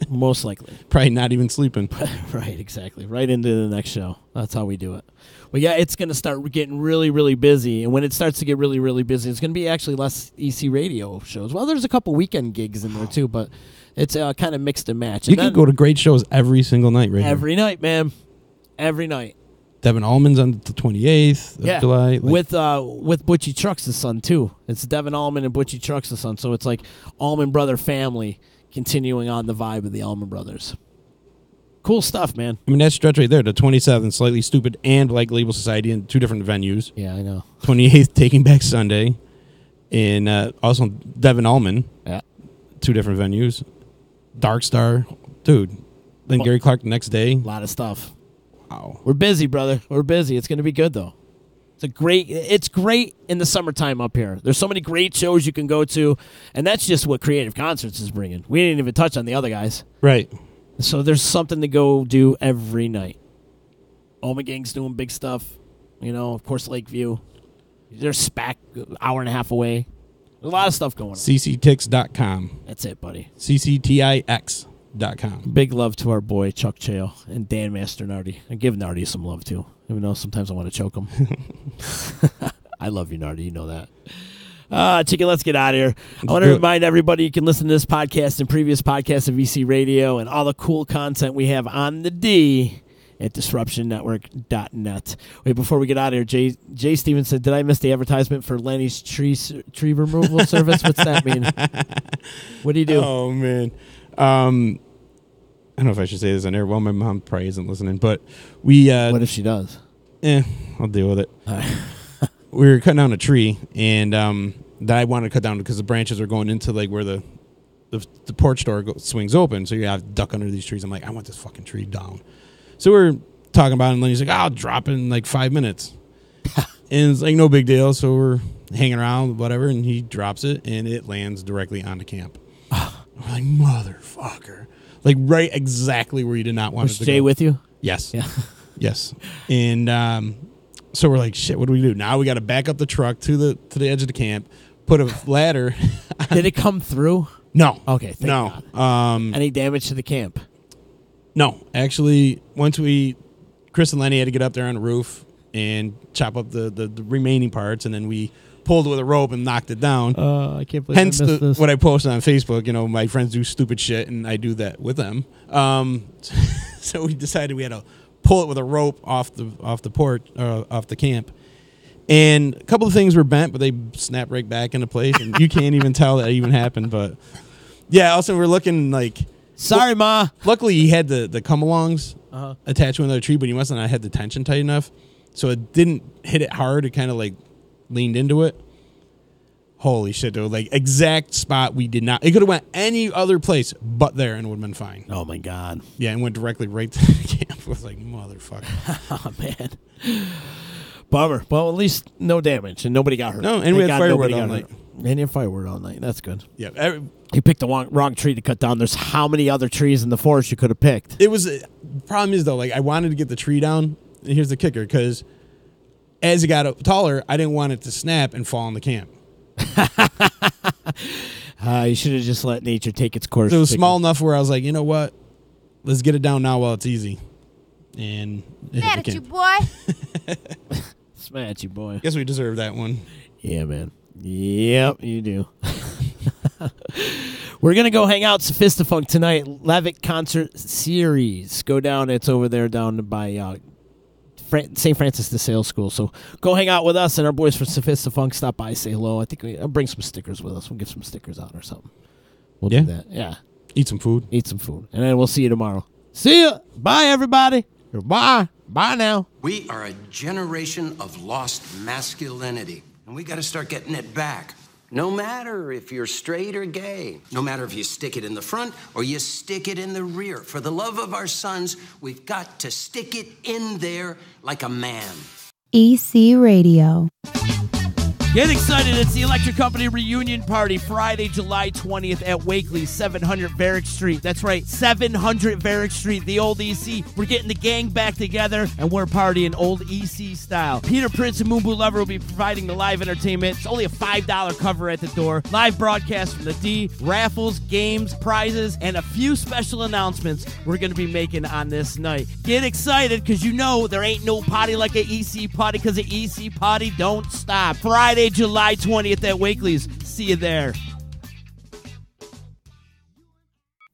most likely. Probably not even sleeping. Right, exactly. Right into the next show. That's how we do it. But yeah, it's going to start getting really, really busy, and when it starts to get really, really busy, it's going to be actually less EC radio shows. Well, there's a couple weekend gigs in there too, but it's kind of mixed and match. You can go to great shows every single night, right? Every night, man. Every night. Devin Allman's on the 28th of July. With Butchie Trucks' son, too. It's Devin Allman and Butchie Trucks' son. So it's like Allman Brother family continuing on the vibe of the Allman Brothers. Cool stuff, man. I mean, that stretch right there, the 27th, Slightly Stupid and Black Label Society in 2 different venues. Yeah, I know. 28th, Taking Back Sunday. And also Devin Allman. Yeah. 2 different venues. Dark Star. Dude. Then Gary Clark the next day. A lot of stuff. Wow. We're busy, brother. We're busy. It's going to be good, though. It's great in the summertime up here. There's so many great shows you can go to, and that's just what Creative Concerts is bringing. We didn't even touch on the other guys. Right. So there's something to go do every night. Oma Gang's doing big stuff. Of course, Lakeview. There's SPAC, hour and a half away. There's a lot of stuff going on. cctix.com. That's it, buddy. cctix.com. Big love to our boy Chuck Chale and Dan Masternardi. I give Nardi some love too, even though sometimes I want to choke him. I love you, Nardi. You know that. Chicken, let's get out of here. I want to remind everybody you can listen to this podcast and previous podcasts of VC Radio and all the cool content we have on the D at disruptionnetwork.net. Wait, before we get out of here, Jay Stevens said, did I miss the advertisement for Lenny's tree removal service? What's that mean? What do you do? Oh, man. I don't know if I should say this on air. Well, my mom probably isn't listening, but we... what if she does? I'll deal with it. We were cutting down a tree, and that I wanted to cut down because the branches are going into like where the porch door swings open, so you have to duck under these trees. I'm like, I want this fucking tree down. So we're talking about it, and Lenny's like, I'll drop it in like 5 minutes. And it's like no big deal, so we're hanging around, whatever, and he drops it, and it lands directly on the camp. We're like, motherfucker. Like, right exactly where you did not want it to go. Was Jay with you? Yes. Yeah. Yes. And so we're like, shit, what do we do? Now we got to back up the truck to the edge of the camp, put a ladder. Did it come through? No. Okay, thank God. Any damage to the camp? No. Actually, Chris and Lenny had to get up there on the roof and chop up the remaining parts, and then we pulled with a rope and knocked it down. I can't believe Hence I missed this. What I posted on Facebook. My friends do stupid shit, and I do that with them. So we decided we had to pull it with a rope off the porch, off the camp. And a couple of things were bent, but they snapped right back into place, and you can't even tell that even happened. But yeah, also we're looking like... Sorry, Ma. Luckily, he had the come-alongs attached to another tree, but he must not have had the tension tight enough, so it didn't hit it hard. It kind of like leaned into it. Holy shit, dude. Like, exact spot we did not. It could have went any other place but there and would have been fine. Oh, my God. Yeah, and went directly right to the camp. I was like, motherfucker. Oh, man. Bummer. Well, at least no damage, and nobody got hurt. No, and we had firewood all night. And you had firewood all night. That's good. Yeah. You picked the wrong tree to cut down. There's how many other trees in the forest you could have picked? It was, problem is, though, like, I wanted to get the tree down, and here's the kicker, because as it got taller, I didn't want it to snap and fall in the camp. You should have just let nature take its course. It was small enough where I was like, you know what? Let's get it down now while it's easy. And Mad at you, boy. Smash at you, boy. Guess we deserve that one. Yeah, man. Yep, you do. We're going to go hang out Sophistafunk tonight. Levitt Concert Series. Go down. It's over there down by St. Francis de Sales School. So go hang out with us and our boys from Sophistafunk. Stop by, say hello. I think I'll bring some stickers with us. We'll get some stickers out or something. We'll do that. Yeah. Eat some food. And then we'll see you tomorrow. See ya. Bye, everybody. Bye. Bye now. We are a generation of lost masculinity, and we got to start getting it back. No matter if you're straight or gay, no matter if you stick it in the front or you stick it in the rear. For the love of our sons, we've got to stick it in there like a man. EC Radio. Get excited. It's the Electric Company reunion party Friday, July 20th at Wakely, 700 Varick Street. That's right, 700 Varick Street, the old EC. We're getting the gang back together, and we're partying old EC style. Peter Prince and Moonboo Lover will be providing the live entertainment. It's only a $5 cover at the door. Live broadcast from the D, raffles, games, prizes, and a few special announcements we're going to be making on this night. Get excited, because you know there ain't no party like an EC party, because an EC party don't stop. Friday, July 20th at Wakely's. See you there.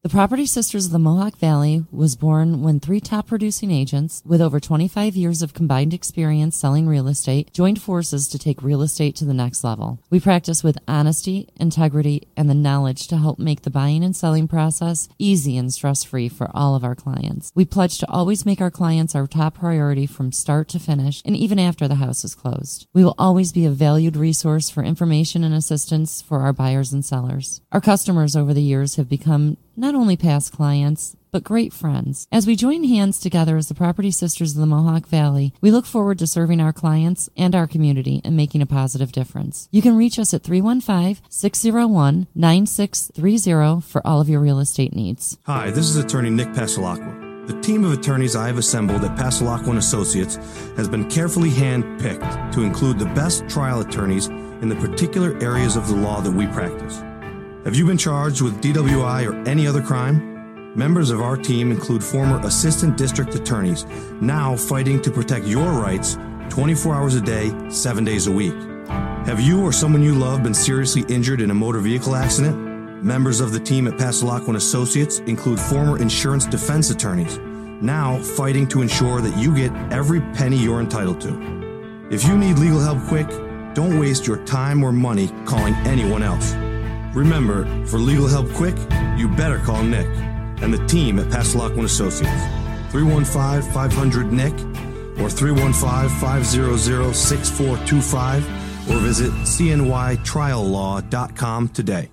The Property Sisters of the Mohawk Valley was born when 3 top producing agents with over 25 years of combined experience selling real estate joined forces to take real estate to the next level. We practice with honesty, integrity, and the knowledge to help make the buying and selling process easy and stress-free for all of our clients. We pledge to always make our clients our top priority from start to finish and even after the house is closed. We will always be a valued resource for information and assistance for our buyers and sellers. Our customers over the years have become not only past clients, but great friends. As we join hands together as the Property Sisters of the Mohawk Valley, we look forward to serving our clients and our community and making a positive difference. You can reach us at 315-601-9630 for all of your real estate needs. Hi, this is attorney Nick Pasalacqua. The team of attorneys I have assembled at Pasalacqua & Associates has been carefully hand-picked to include the best trial attorneys in the particular areas of the law that we practice. Have you been charged with DWI or any other crime? Members of our team include former assistant district attorneys, now fighting to protect your rights 24 hours a day, 7 days a week. Have you or someone you love been seriously injured in a motor vehicle accident? Members of the team at Pasalacqua & Associates include former insurance defense attorneys, now fighting to ensure that you get every penny you're entitled to. If you need legal help quick, don't waste your time or money calling anyone else. Remember, for legal help quick, you better call Nick and the team at Pasalacqua & Associates. 315-500-NICK or 315-500-6425 or visit cnytriallaw.com today.